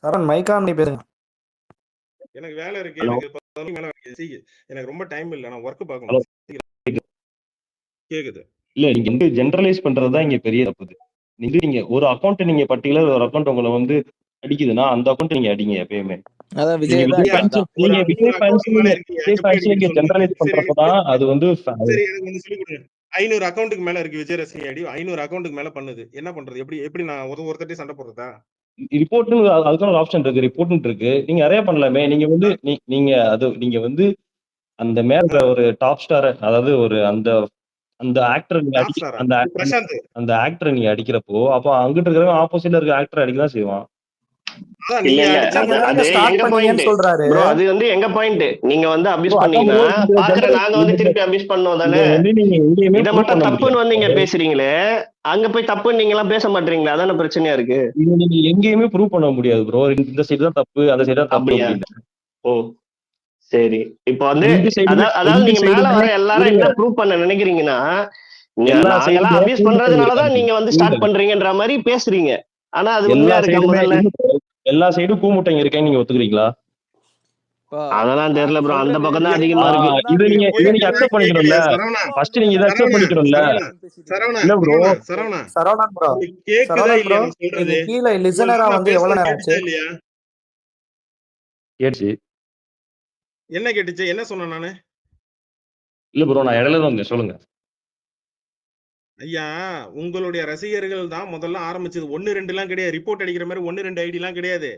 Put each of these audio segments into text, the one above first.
Charan mic on பண்ணி பேசுங்க. எனக்கு வேலை இருக்கு. ஹலோ எனக்கு 10 மணிக்கு மேல எனக்கு ரொம்ப டைம் இல்ல. நான் ஒர்க் ஹலோ பார்க்கணும். கேக்குது. இல்ல நீங்க வந்து ஜெனரலைஸ் பண்றதுதான் இங்க பெரிய தப்பு. நீங்க ஒரு அக்கௌண்ட் நீங்க பர்டிகுலர் ஒரு அக்கௌண்ட் உங்களை வந்து அடிக்குதுன்னா அந்த அக்கௌண்ட் நீங்க அடிங்க எப்பயுமே. அதான் நீங்க விஜய் தான் விஜய் அடிச்சா ஃபேன்ஸ் அதான். ஒரு நீங்க 500 விஜய் ஃபேன்ஸ் அக்கௌண்ட்டுக்கு மேல இருக்கு. விஜய் எப்படி ஃபேன்ஸ் அடிக்கணும் நீங்க சொல்லுங்க. ஜெனரலைஸ் சரி பண்றப்பதான் அது வந்து சரி எனக்கு ஒண்ணு சொல்லி கொடுங்க. 500 அக்கௌண்ட்டுக்கு மேல இருக்கு விஜய் ரசிகை ஐடி. 500 அக்கௌண்ட்டுக்கு மேல பண்ணுது. என்ன பண்றது? எப்படி நான் ஒருத்தட்டே சண்டை போடுறதா? ரிப்போர்ட்னு அதுக்கான ஒரு ஆப்ஷன் இருக்கு. ரிப்போர்ட்னு இருக்கு. நீங்க நிறைய பண்ணலாமே. நீங்க வந்து நீங்க வந்து அந்த மேல ஒரு டாப் ஸ்டார், அதாவது ஒரு அந்த அந்த ஆக்டர் நீங்க டாப் அடிக்க ஸ்டாரா? அந்த பிரசாந்த். அந்த ஆக்டரை நீங்க அடிக்கிறப்போ அப்போ அங்கிட்டு இருக்கிறவங்க ஆப்போசிட்ல இருக்க ஆக்டர் அடிக்கதான் செய்வான். அதான் இல்ல நீங்க இல்ல அடிச்சா நீங்க அது தாங்க அது ஸ்டார்ட் எங்க பண்ணீங்கன்னு பாயிண்ட் சொல்றாரு. ப்ரோ. அது வந்து எங்க பாயிண்ட். நீங்க வந்து ப்ரோ அபியூஸ் அதான் பண்ணீங்கன்னா ப்ரோ, நீங்க பாக்குற நாங்க வந்து ஜெனரல் திருப்பி அபியூஸ் பண்ணோம் இதை தானே. வந்து நீங்க எங்கேயுமே இதை ப்ரூவ் மட்டும் பண்ண தப்புன்னு வந்து முடியாது. நீங்க பேசுறீங்களே, அங்க போய் தப்புன்னு நீங்க எல்லாம் பேச மாட்டீங்களா? அதான பிரச்சனையா இருக்கு. இதை நீங்க எங்கேயுமே ப்ரூவ் பண்ண முடியாது ப்ரோ. இந்த சைடு தான் தப்பு, அந்த சைடு தான் தப்பு அப்படியா? அப்படின்னு. ஓ சரி. இப்ப வந்து ரெண்டு சைடுமே அதாவது ரெண்டு நீங்க மேல சைடுமே வர எல்லாரும் இருங்க. என்ன ப்ரூவ் பண்ண நினைக்கிறீங்கன்னா, எல்லா நாங்கெல்லாம் சைடுமே அபியூஸ் கூமுட்டைங்க பண்றதுனாலதான் இருக்காங்க. நீங்க வந்து இருங்க. ஸ்டார்ட் பண்றீங்கன்ற மாதிரி பேசுறீங்க. ஆனா அது எல்லா உண்மையா இருக்கா சைடுமே முதல்ல? எல்லா சைடும் கூமுட்டைங்க இருக்கேன்னு நீங்க ஒத்துக்கிறீங்களா? அதெல்லாம் தெரியல ப்ரோ. அந்த பக்கம் தான் அதிகமா ஆஹ் இருக்கு. இதை நீங்க அக்செப்ட் பண்ணிக்கணும்ல. சரவணா ஃபர்ஸ்ட் நீங்க இதை அக்செப்ட் பண்ணிக்கணும்ல. சரவணா இல்ல ப்ரோ, சரவணா சரவணன் ப்ரோ, உங்களுக்கு கேக்குதா சரவணன் இல்லையா ப்ரோ, நான் நீங்க சொல்றது? கீழே உங்களுக்கு லிசனரா நான் வந்து எவ்வளவு பேசுறது நேரம் ஆச்சு? கேட்டுச்சா இல்லையா? கேட்டுச்சு. என்ன கேட்டுச்சு? என்ன சொன்னேன் நானு? இல்ல ப்ரோ, நான் இடையில தான் வந்தேன். சொல்லுங்க. ஐயா, உங்களுடைய ரசிகர்கள் தான் முதல்ல ஆரம்பிச்சது. 1, 2 எல்லாம் கிடையாது. ரிப்போர்ட் அடிக்கிற மாதிரி 1, 2 ஐடி எல்லாம் கிடையாது.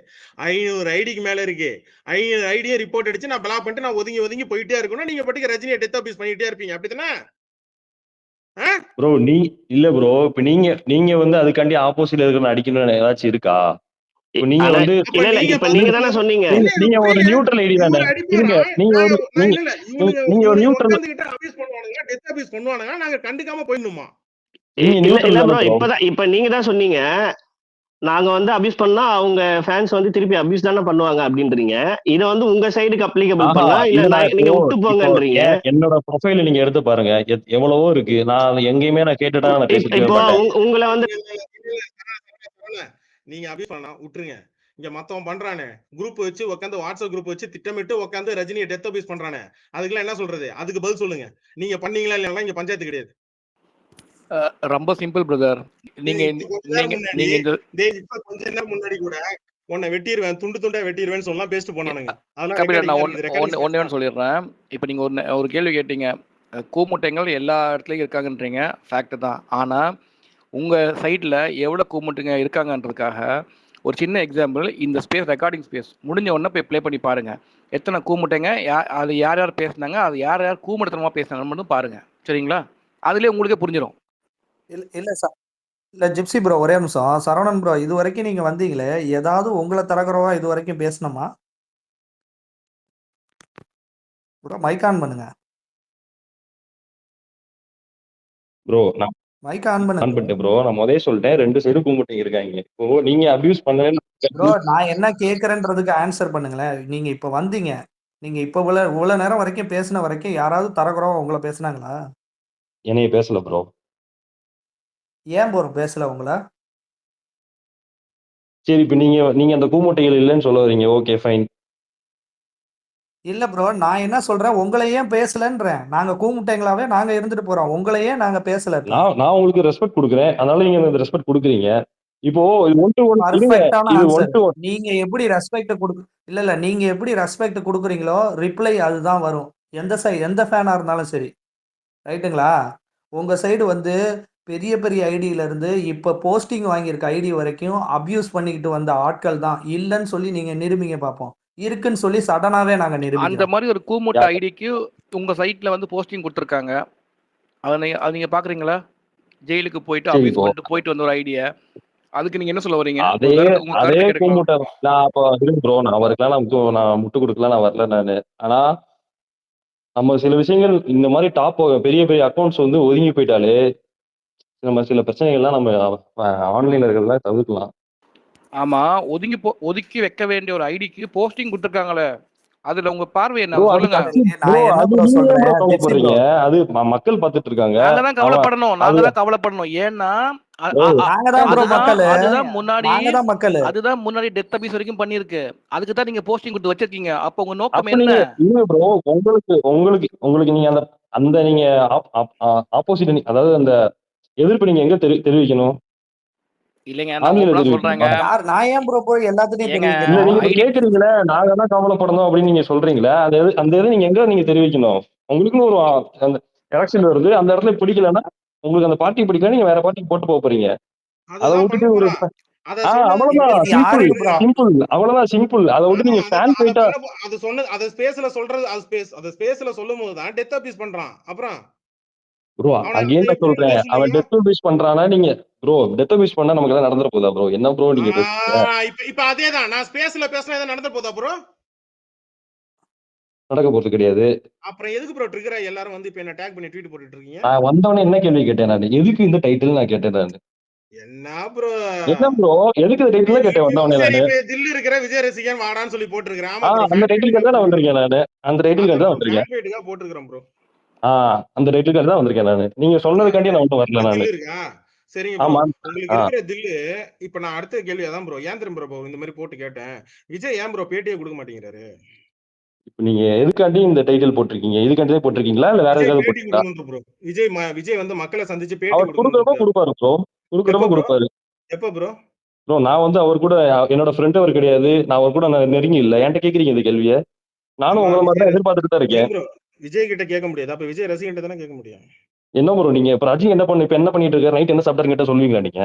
500 ஐடிக்கு மேல இருக்கு. 500 ஐடியை ரிப்போர்ட் அடிச்சு நான் பிளாக் பண்ணிட்டு நான் ஒதுங்கி ஒதுங்கி போயிட்டே இருக்கணும். நீங்க பாட்டுக்கு ரஜினியை டெத் அபியூஸ் பண்ணிட்டே இருப்பீங்க. அப்படித்தானே? ப்ரோ இல்ல ப்ரோ, இப்ப நீங்க வந்து அதுக்காண்டி ஆப்போசிட்ல இருக்கிற அடிக்கணும்னு ஏதாச்சும் இருக்கா? இப்ப நீங்க ஆனா வந்து அப்ப இல்ல இல்ல, நீங்க இப்ப நீங்க தானே பாத்துட்டு சொன்னீங்க. இல்ல நீங்க ஒரு புரியல. நியூட்ரல் ஐடி தானே. இவரு இருங்க, அடிப்பாரா? நீங்க ஒரு நான் இல்ல இவனுங்க நீங்க ஒரு இவனுங்க நியூட்ரல், உட்காந்துக்கிட்டு அபியூஸ் பண்ணுவானுங்க, டெத் அபியூஸ் பண்ணுவானுங்க. நாங்க கண்டுக்காம போயிடணுமா? நீங்க இல்ல இல்ல நியூட்ரல் தானே ப்ரோ. ப்ரோ. இப்ப நீங்க தான் சொன்னீங்க நாங்க வந்து அபியூஸ் பண்ணா அவங்க ஃபேன்ஸ் வந்து திருப்பி அபியூஸ் தானே பண்ணுவாங்க அப்படின்றீங்க. இதை வந்து உங்க சைடுக்கு அப்ளிகபிள் ஆஹா, பண்ணா இல்ல இது நான் நீங்க விட்டு இப்போ போங்கன்றீங்க. என்னோட ப்ரொஃபைல நீங்க எடுத்து பாருங்க. எவ்வளவோ இருக்கு. நான் எங்கேயுமே நான் கேட்டுட்டா நான் பேசிக்கவே இப்போ மாட்டேன். உங்களை வந்து நீங்க அபியூஸ் பண்ணா விட்டுருங்க. இங்க மத்தவன் பண்றானே, குரூப் வச்சு உட்காந்து வாட்ஸ்அப் குரூப் வச்சு திட்டமிட்டு உட்காந்து ரஜினியை டெத் அபியூஸ் பண்றானே, அதுக்கெல்லாம் என்ன சொல்றது? அதுக்கு பதில் சொல்லுங்க. நீங்க பண்ணீங்களா இல்லையா? இங்க பஞ்சாயத்து கிடையாது. ரொம்ப சிம்பிள் பிரதர். நீங்க கொஞ்ச நேரம் முன்னாடி கூட உன்னை வெட்டிடுவேன், துண்டு துண்டா வெட்டிடுவேன்னு சொல்லலாம் பேசிட்டு போனானுங்க. அதெல்லாம் கபிலர், நான் ரெக்கார்டிங் ஒன்னே சொல்லிடுறேன். இப்போ நீங்க ஒரு கேள்வி கேட்டீங்க. கூமுட்டைகள் எல்லா இடத்துலையும் இருக்காங்கன்றீங்க. ஃபேக்ட் தான். ஆனால் உங்கள் சைட்டில் எவ்வளோ கூமுட்டைங்க இருக்காங்கன்றதுக்காக ஒரு சின்ன எக்ஸாம்பிள், இந்த ஸ்பேஸ் ரெக்கார்டிங் ஸ்பேஸ் முடிஞ்ச உடனே போய் ப்ளே பண்ணி பாருங்கள். எத்தனை கூமுட்டைங்க, அது யார் யார் பேசுனாங்க, அது யார் யார் கூமுட்டத்தனமாக பேசுனாங்கன்னு மட்டும் பாருங்கள். சரிங்களா? அதுலேயே உங்களுக்கே புரிஞ்சிடும். இல்ல ஜிப்சி ப்ரோ, ஒரே நிமிஷம். சரவணன் ப்ரோ, இது வரைக்கும் நீங்க வந்தீங்களே, ஏதாவது உங்களை தரக்குறவா இது வரைக்கும் பேசணுமா ப்ரோ? மைக் ஆன் பண்ணுங்க. ப்ரோ நான் மைக் ஆன் ஆன் பண்ணுங்க பண்ணிட்டேன் ப்ரோ. நான் முதல்ல சொல்லிட்டேன், ரெண்டு சைடும் கூமுட்டைங்க இருக்காங்க. இப்போ நீங்க அபியூஸ் பண்ணலன்னு ப்ரோ. நான் என்ன கேட்கறேன்றதுக்கு ஆன்சர் பண்ணுங்களேன். நீங்க இப்ப வந்தீங்க, நீங்க இப்ப இவ்வளவு நேரம் வரைக்கும் பேசின வரைக்கும் யாராவது தரக்குறவா உங்களை பேசுனாங்களா? என்னைய பேசல ப்ரோ. ஏன் ப்ரோ பேசல உங்களை? சரி, இப்ப நீங்க அந்த கூமுட்டைகள் இல்லைன்னு சொல்ல வரீங்க. Okay fine. இல்ல ப்ரோ, நான் என்ன சொல்றேன், உங்களை ஏன் பேசலன்றேன். நாங்க கூமுட்டைங்களாவே நாங்க இருந்துட்டு போறோம், உங்களையே நாங்க பேசல. நான் உங்களுக்கு ரெஸ்பெக்ட் கொடுக்குறேன், அதனால நீங்க எனக்கு ரெஸ்பெக்ட் கொடுக்குறீங்க. இப்போ இது 1 to 1 இருங்க. பர்ஃபெக்டான இது 1 ஆன்சர். to 1. நீங்க எப்படி ரெஸ்பெக்ட் இல்ல நீங்க எப்படி ரெஸ்பெக்ட் கொடுக்குறீங்களோ ரிப்ளை அதுதான் வரும். எந்த ஃபேனா இருந்தாலும் சரி, ரைட்டுங்களா? உங்க சைடு வந்து பெரிய பெரிய ஐடியில இருந்து இப்ப போஸ்டிங் வாங்கியிருக்க ஐடி வரைக்கும் அபியூஸ் பண்ணிக்கிட்டு வந்த ஆட்கள் தான். இல்லைன்னு சொல்லி நீங்க நிரூபிங்க பார்ப்போம். இருக்குன்னு சொல்லி சடனாவே நாங்க அந்த நிரூபிக்கிறோம். மாதிரி ஒரு கூமுட்டை ஐடிக்கு உங்க சைட்ல வந்து போஸ்டிங் கொடுத்துருக்காங்க. அதை நீங்க பாக்குறீங்களா? ஜெயிலுக்கு போயிட்டு சரி அபியூஸ் இப்போ பண்ணிட்டு போயிட்டு வந்த ஒரு ஐடியா, அதுக்கு நீங்க என்ன சொல்ல வரீங்க? அதே உங்க அதே கருத்து கேட்கலாம். கூமுட்டை நான் அப்போ இருங்க ப்ரோ. நான் அவருக்கெல்லாம் நான் முட்டு கொடுக்கலாம், நான் வரல நானு. ஆனா நம்ம சில விஷயங்கள் இந்த மாதிரி பெரிய பெரிய அக்கௌண்ட்ஸ் வந்து ஒதுங்கி போயிட்டாலே நம்ம சில பிரச்சனைகள்லாம் நம்ம ஆன்லைன்ல இருக்கிறதெல்லாம் தவிர்க்கலாம். ஆமா, ஒதுக்கி வைக்க வேண்டிய ஒரு ஐடிக்கு போஸ்டிங் கொடுத்துருக்காங்களே, அதுல உங்க பார்வை என்ன ப்ரோ அது சொல்லுங்க. கட்சி சரி, ப்ரோ, நான் என்ன அது ப்ரோ நீங்க ஏன் ப்ரோ சொல்றேன் பிக்ஸி கவலைப்படுறீங்க? ப்ரோ, அது மக்கள் பார்த்துட்டு இருக்காங்க. நாங்க தான் அவன் கவலைப்படணும். அது நாங்க தான் கவலைப்படணும். ஏன்னா அ- ப்ரோ அ- அ- நாங்க தான் ப்ரோ அதுதான் மக்களு, அதுதான் முன்னாடி நாங்க தான் மக்களு. அதுதான் முன்னாடி டெத் அபீஸ் வரைக்கும் பண்ணிருக்கு. அதுக்கு தான் நீங்க போஸ்டிங் கொடுத்து வச்சிருக்கீங்க. அப்ப உங்க நோக்கம் அப்ப என்ன? நீங்க இல்ல ப்ரோ, உங்களுக்கு உங்களுக்கு உங்களுக்கு நீங்க அந்த அந்த நீங்க ஆப்போசிட், அதாவது அந்த எதிர்ப்பு நீங்க எங்க தெரிவிக்கணும்? இல்லைங்க, நான் ஆன்லைன்ல ஓப்பனா சொல்றேங்க. தெரிவிக்கணுமா? யார் நான் ஏன் ப்ரோ போய் எல்லாத்துலயும் ஏங்க இல்ல தெரிவிக்கணும்? நீங்க இப்ப ஐடி கேக்குறீங்களே, நாங்க தான் கவலைப்படணும் அப்படின்னு நீங்க சொல்றீங்களே, அந்த இது நீங்க எங்க நீங்க தெரிவிக்கணும்? உங்களுக்குன்னு ஒரு அந்த எலெக்ஷன் வருது, அந்த இடத்துல பிடிக்கலன்னா, உங்களுக்கு அந்த பார்ட்டி பிடிக்கல, நீங்க வேற பார்ட்டிக்கு போட்டு போக போறீங்க. அதை அதுதான் பண்ண விட்டுட்டு ஒரு போறான். அத சொன்னது அவ்வளவுதான், இது சிம்பிள் யாருக்கு ப்ரோ? சிம்பிள், அவ்வளவுதான் சிம்பிள். அதை விட்டு அதான் நீங்க ஃபேன் அத போயிட்டா பண்ண அது சொன்னது அத ஸ்பேஸ்ல சொல்றது அத ஸ்பேஸ்ல சொல்லும்போது தான் டெத் அபீஸ் பண்றான். அப்புறம் ப்ரோ அவன அகைன் நான் எப்படி சொல்றேன், பேச அவன் முடியும்? டெத் அபியூஸ் பண்றானா? நீங்க ப்ரோ டெத் அபியூஸ் பண்ணா நமக்கு எல்லாம் நடந்துற போதா ப்ரோ? என்ன ப்ரோ நீங்க பேசுறீங்க? இப்ப இப்ப அதேதான். நான் ஸ்பேஸ்ல பேசினா எதாவது நடந்துற போதா ப்ரோ? நடக்க போறது கிடையாது. அப்புறம் எதுக்கு ப்ரோ ட்ரிகர் ஆயி எல்லாரும் வந்து இப்ப என்ன டேக் பண்ணி ட்வீட் போட்டுட்டு இருக்கீங்க? நான் வந்தவொடனே என்ன கேள்வி கேட்டேன் நான்? எதுக்கு இந்த டைட்டில் நான் கேட்டேன் நான். என்ன ப்ரோ? என்ன ப்ரோ, எதுக்கு இந்த டைட்டில் தான் கேட்டேன் வந்தவொடனே சரி, நானு. இப்ப தில் இருக்கிற விஜய் ரசிகன் வாடான்னு சொல்லி போட்டுருக்கிறேன். ஆமா ப்ரோ, அந்த ஃபேன் டைட்டில் ஃபைட்டுக்காக தான் நான் போட்டுருக்கிறேன். வந்திருக்கேன் நானு. அந்த டைட்டில் அதான் தான் ப்ரோ, வந்திருக்கேன். ஃபேன் ஃபைட்டுக்காக போட்டுருக்கிறேன் ப்ரோ. அந்த டைட்டில் தான் வந்திருக்கேன் நானு. நீங்க சொன்னதுக்காண்டி நான் ஒன்றும் வரல உங்களுக்கு நானு. தில் இருக்கா? சரிங்க ப்ரோ. ஆமா. உங்களுக்கு ஆ இருக்கிற தில்லு, இப்ப நான் அடுத்த கேள்வி அதான் ப்ரோ. ஏன் தெரியுமா ப்ரோ இந்த மாதிரி போட்டு கேட்டேன். விஜய் ஏன் ப்ரோ பேட்டியே குடுக்க மாட்டேங்கிறாரு? இப்ப நீங்க எதுக்காண்டி இந்த டைட்டில் போட்டிருக்கீங்க? இதுக்காண்டி தான் போட்டிருக்கீங்களா இல்ல வேற விஜய் எதுக்காவது பேட்டி போட்டிருக்கீங்களா? குடுக்கணும் ப்ரோ. விஜய் வந்து மக்களை சந்திச்சு பேட்டி அவர் குடுக்குறப்ப குடுக்கணும்ன்றாரு. குடுப்பாரு ப்ரோ. எப்ப குடுக்குறப்ப ப்ரோ? குடுப்பாரு. எப்ப ப்ரோ? ப்ரோ நான் வந்து அவர் கூட என்னோட ஃப்ரெண்ட் அவர் கிடையாது. நான் அவர் கூட நான் நெருங்கி இல்ல. என்கிட்ட கேக்குறீங்க இந்த கேள்விய? நானும் ஆமா உங்கள மாதிரி விஜய் தான் எதிர்பார்த்துட்டு தான் இருங்க இருக்கேன். ப்ரோ. விஜய் கிட்ட கேட்க முடியாது. அப்ப விஜய் ரசிகன்ட்ட தானே கேட்க முடியும். என்ன ப்ரோ நீங்க இப்ப ரஜினி இப்ப என்ன பண்ணிட்டு இருக்காரு? நைட் என்ன சாப்பிட்டாருன்னு கேட்டா சொல்லுவீங்களா நீங்க?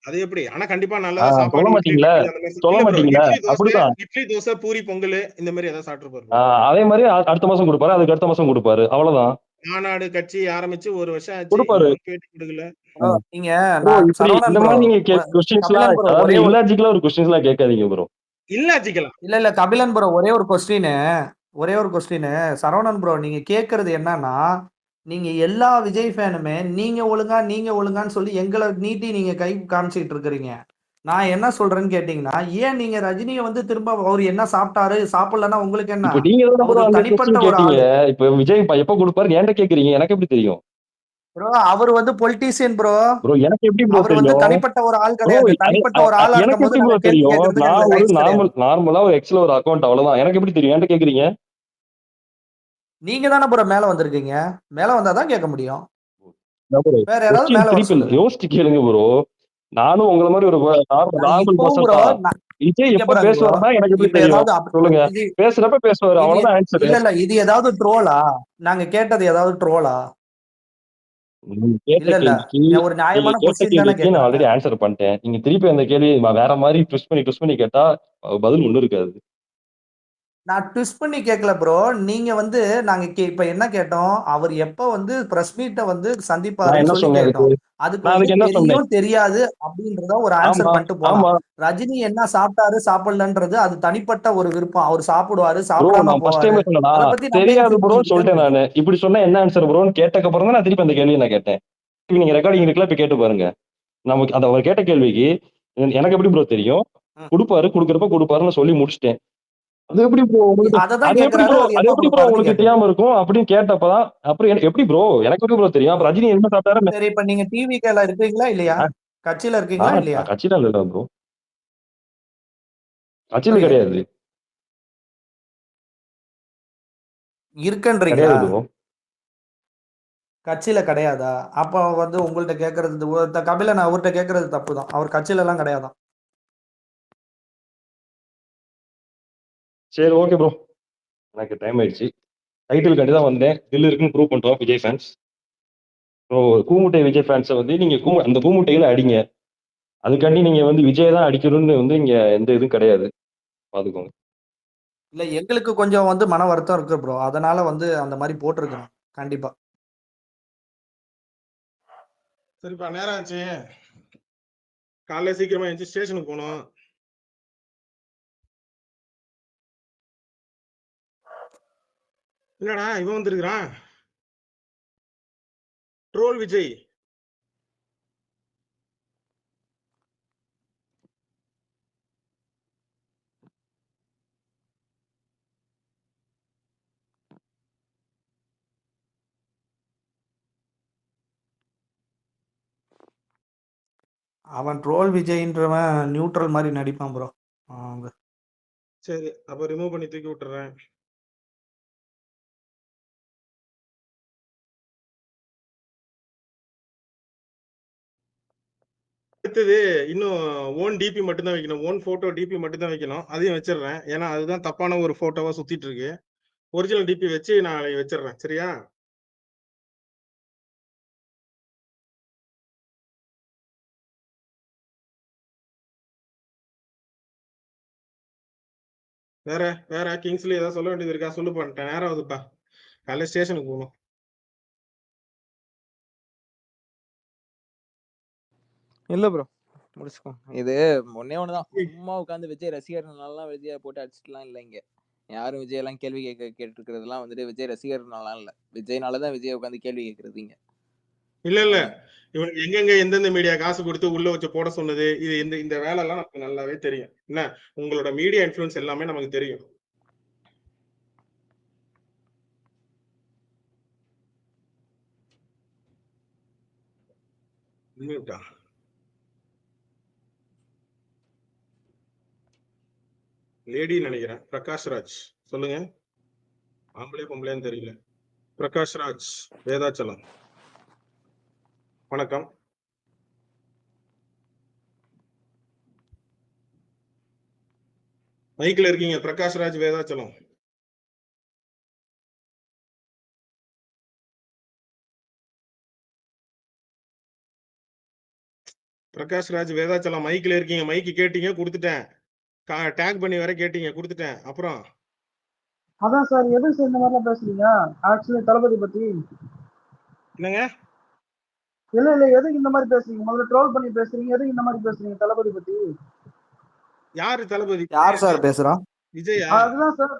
அது எப்படி? ஆனா கண்டிப்பா நல்லதா சொல்ல சாப்பாடு இட்லி, மாட்டீங்களா? பொங்கல் அந்த மாதிரி சொல்ல இல்ல ப்ரோ. மாட்டீங்களா? அப்படிதான். இட்லி, தோசை, பூரி, பொங்கல் இந்த மாதிரி ஏதாவது சாப்பிட்டுருப்பாரு ப்ரோ. அதே மாதிரி அடுத்த மாசம் குடுப்பாரு. அதுக்கு அடுத்த மாசம் குடுப்பாரு. அவ்வளவுதான். மாநாடு கட்சி ஆரம்பிச்சு 1 வருஷம் ஆச்சு. குடுப்பாரு. இன்னும் பேட்டி குடுக்கல. ப்ரோ நீங்க ப்ரோ நான் இப்படி இந்த சரவணன் ப்ரோ, மாதிரி நீங்க கொஸ்டின்ஸ்லாம், கபிலன் ப்ரோ அதாவது ஒரே ஒரு இல்லாஜிக்கலா ஒரு கொஸ்டின்ஸ்லாம் கேட்காதீங்க ப்ரோ. இல்லாச்சிக்கலாம். இல்ல கபிலன் ப்ரோ ஒரே ஒரு கொஸ்டின் சரவணன் ப்ரோ, நீங்க கேக்குறது என்னன்னா, நீங்க எல்லா விஜய் ஃபேனுமே நீங்க ஒழுங்கான்னு சொல்லி எங்களை நீட்டி நீங்க கை காமிச்சிட்டு இருக்கிறீங்க. நான் என்ன சொல்றேன்னு கேட்டீங்கன்னா, ஏன் நீங்க ரஜினியை வந்து திரும்ப அவர் என்ன சாப்பிட்டாரு சாப்பிடலன்னா உங்களுக்கு என்ன? இப்ப நீங்க தானே ப்ரோ அவரு அந்த தனிப்பட்ட கொஸ்டின் ஒரு கேட்டீங்க. ஆளு இப்ப விஜய் எப்ப குடுப்பாரு என்கிட்ட கேக்குறீங்க. எனக்கு எப்படி தெரியும்? ப்ரோ. அவர் வந்து பொலிட்டீசியன் ப்ரோ. ப்ரோ எனக்கு எப்படி ப்ரோ அவர் வந்து தெரியும்? தனிப்பட்ட ஒரு ஆள் ப்ரோ கிடையாது. தனிப்பட்ட ஒரு ஆளா எனக்கு இருக்கும் போது எப்படி ப்ரோ நாங்க கேள்வி தெரியும்? கேட்கறதுக்கு நான் எங்களுக்கு ஒரு ரைட்ஸ் கிடையாது. நார்மலா ஒரு எக்ஸ்ல ஒரு அக்கௌண்ட் அவ்வளவுதான். எனக்கு எப்படி தெரியும்? என்கிட்ட கேக்குறீங்க. நீங்க தானே ப்ரோ மேல வந்திருக்கீங்க. மேல வந்தாதான் கேட்க முடியும். வேற யாராவது கொஸ்டின் மேல வர திருப்பி சொல்லுங்க. யோசிச்சு கேளுங்க ப்ரோ. நானும் உங்கள மாதிரி ஒரு நான் நார்மல் இப்போ பர்சன் ப்ரோ தான். விஜய் இங்க எப்ப பாருங்க ப்ரோ. பேசுவாருன்னா எனக்கு எப்படி இப்ப தெரியும்? ஏதாவது சொல்லுங்க. இது பேசுறப்ப பேசுவாரு, இது அவ்வளவுதான் ஆன்சர். இல்ல இது ஏதாவது ட்ரோலா? நாங்க கேட்டது ஏதாவது ட்ரோலா? நீங்க கேட்ட இல்ல கேள்விக்கு ஒரு நியாயமான கொஸ்டின் தானே நான் கேக்குறாங்க. ஆல்ரெடி ஆன்சர் பண்ணிட்டேன். நீங்க திருப்பி அந்த கேள்வி வேற மாதிரி ட்விஸ்ட் பண்ணி கேட்டா பதில் ஒண்ணும் இருக்காது. நான் ட்விஸ்ட் பண்ணி கேட்கல ப்ரோ. நீங்க வந்து நாங்க இப்ப என்ன கேட்டோம், அவர் எப்ப வந்து பிரஸ் மீட்டை வந்து நான் சந்திப்பாருன்னு என்ன சொல்லி சொன்னேன் அதுக்கு? கேட்டோம். அதுக்கு நான் வந்து அதுக்கு என்ன சொன்னேன்? தெரியும் தெரியாது அப்படின்றத ஒரு ஆமா, ஆன்சர் பண்ணிட்டு போலாம். ஆமா. ரஜினி என்ன சாப்பிட்டாரு சாப்பிடலன்றது அது தனிப்பட்ட ஒரு விருப்பம். அவர் சாப்பிடுவாரு ப்ரோ சாப்பிடாம நான் ஃபர்ஸ்ட் போவாரு. டைமே சொன்னேனா? அதை பத்தி நம்ம ஏன் தெரியாது திருப்பி ப்ரோன்னு சொல்லிட்டேன் கேட்கணும்? நானு. இப்படி சொன்னா என்ன ஆன்சர் ப்ரோன்னு கேட்டக்கு அப்புறம் தான் நான் திருப்பி அந்த கேள்வியை நான் கேட்டேன். இப்ப நீங்க ரெக்கார்டிங் இருக்குல்ல, இப்ப கேட்டு பாருங்க. நமக்கு அந்த அவர் கேட்ட கேள்விக்கு எனக்கு எப்படி ப்ரோ தெரியும்? ம். குடுக்கறப்ப குடுப்பாருன்னு சொல்லி முடிச்சிட்டேன். அது எப்படி ப்ரோ உங்களுக்கு? அதை தான் கேக்குறாரு, அவர் அது எப்ப எப்படி ப்ரோ கொடுப்பாருன்னு உங்களுக்கு கேட்டோம். தெரியாம இருக்கும் அப்படின்னு கேட்டப்பதான் அப்புறம் எப்படி ப்ரோ எனக்கு எப்படி ப்ரோ தெரியும்? அப்ப ரஜினி என்ன சாப்பிட்டாரு? சரி, இப்ப நீங்க டிவிக்கல இருக்கீங்களா இல்லையா? கட்சியில இருக்கீங்களா இல்லையா? கட்சியில இல்ல ப்ரோ. கட்சியில புரியல. கிடையாது. இருக்குன்றீங்களா? கிடையாது ப்ரோ. கட்சியில கிடையாதா? அப்ப வந்து உங்கள்ட்ட கேக்குறது கபிலன் அவர்கிட்ட கேக்குறது தப்புதான். அவர் கட்சியில எல்லாம் கிடையாதான். சரி ஓகே ப்ரோ. எனக்கு டைம் ஆயிடுச்சு. டைட்டில் கண்டி தான் வந்தேன். தில் இருக்குன்னு ப்ரூவ் பண்ணிட்டோம் விஜய் ஃபேன்ஸ். ஸோ கூமுட்டை விஜய் ஃபேன்ஸை வந்து நீங்க அந்த கூமுட்டையில அடிங்க. அதுக்காண்டி நீங்க வந்து விஜய் தான் அடிக்கணும்னு வந்து இங்க எந்த இதுவும் கிடையாது. பாத்துக்கோங்க. இல்ல எங்களுக்கு கொஞ்சம் வந்து மன வருத்தம் இருக்கு ப்ரோ. அதனால வந்து அந்த மாதிரி போட்டிருக்கணும். கண்டிப்பா. சரிப்பா, நேரம் ஆச்சு. காலைல சீக்கிரமா எழுந்துச்சு ஸ்டேஷனுக்கு போகணும். என்னடா இவன் வந்திருக்கிறான்? ட்ரோல் விஜய். அவன் ட்ரோல் விஜய்ன்றவன் நியூட்ரல் மாதிரி நடிப்பான் ப்ரோ. சரி, அப்ப ரிமூவ் பண்ணி தூக்கி விட்டுறேன். அடுத்தது இன்னும் ஓன் டிபி மட்டும் தான் வைக்கணும். ஓன் போட்டோ டிபி மட்டும் தான் வைக்கணும். அதையும் வச்சிடுறேன். ஏன்னா அதுதான் தப்பான ஒரு போட்டோவா சுத்திட்டு இருக்கு. ஒரிஜினல் டிபி வச்சு நான் வச்சிடுறேன். சரியா? வேற வேற கிங்ஸ்ல ஏதாவது சொல்ல வேண்டியது இருக்கா? சொல்லு பண்ணிட்டேன். நேரம் ஆகுதுப்பா. காலையில ஸ்டேஷனுக்கு போகணும். இல்ல ப்ரோ, முடிச்சுக்கோங்க. இது ஒன்னே ஒண்ணுதான். சும்மா உட்காந்து விஜய் ரசிகர்னாலாம் விஜயை போட்டு அடிச்சுட்டுலாம் இல்லை. இங்க யாரும் விஜய் எல்லாம் கேள்வி கேட்டு இருக்கிறதுலாம் வந்துட்டு விஜய் ரசிகர்னாலாம் இல்ல, விஜய்னாலதான் விஜய் உட்காந்து கேள்வி கேட்கறது இங்க. இல்ல இல்ல, இவனுக்கு எங்கெங்க எந்தெந்த மீடியா காசு கொடுத்து உள்ள வச்சு போட சொன்னது, இது இந்த வேலை எல்லாம் நமக்கு நல்லாவே தெரியும். என்ன உங்களோட மீடியா இன்ஃபுளுன்ஸ் எல்லாமே நமக்கு தெரியும். லேடி நினைக்கிறேன். பிரகாஷ் ராஜ் சொல்லுங்க. ஆம்பளை பொம்பளைன்னு தெரியல. பிரகாஷ் ராஜ் வேதாச்சலம், வணக்கம். மைக்ல இருக்கீங்க பிரகாஷ் ராஜ் வேதாச்சலம். பிரகாஷ் ராஜ் வேதாச்சலம் மைக்ல இருக்கீங்க. மைக்கு கேட்டீங்க, கொடுத்துட்டேன். டேக் பண்ணி வர கேட்டீங்க, கொடுத்துட்டேன். அப்புறம் அதான் சார், எது சார் இந்த மாதிரிலாம் பேசுறீங்க? ஆக்சுவலி தளபதி பத்தி என்னங்க? இல்ல எதுக்கு இந்த மாதிரி பேசுறீங்க? முதல்ல ட்ரோல் பண்ணி பேசுறீங்க, எதுக்கு இந்த மாதிரி பேசுறீங்க தளபதி பத்தி? யாரு தளபதி? யார் சார் பேசுறான்? விஜயா? அதுதான் சார்.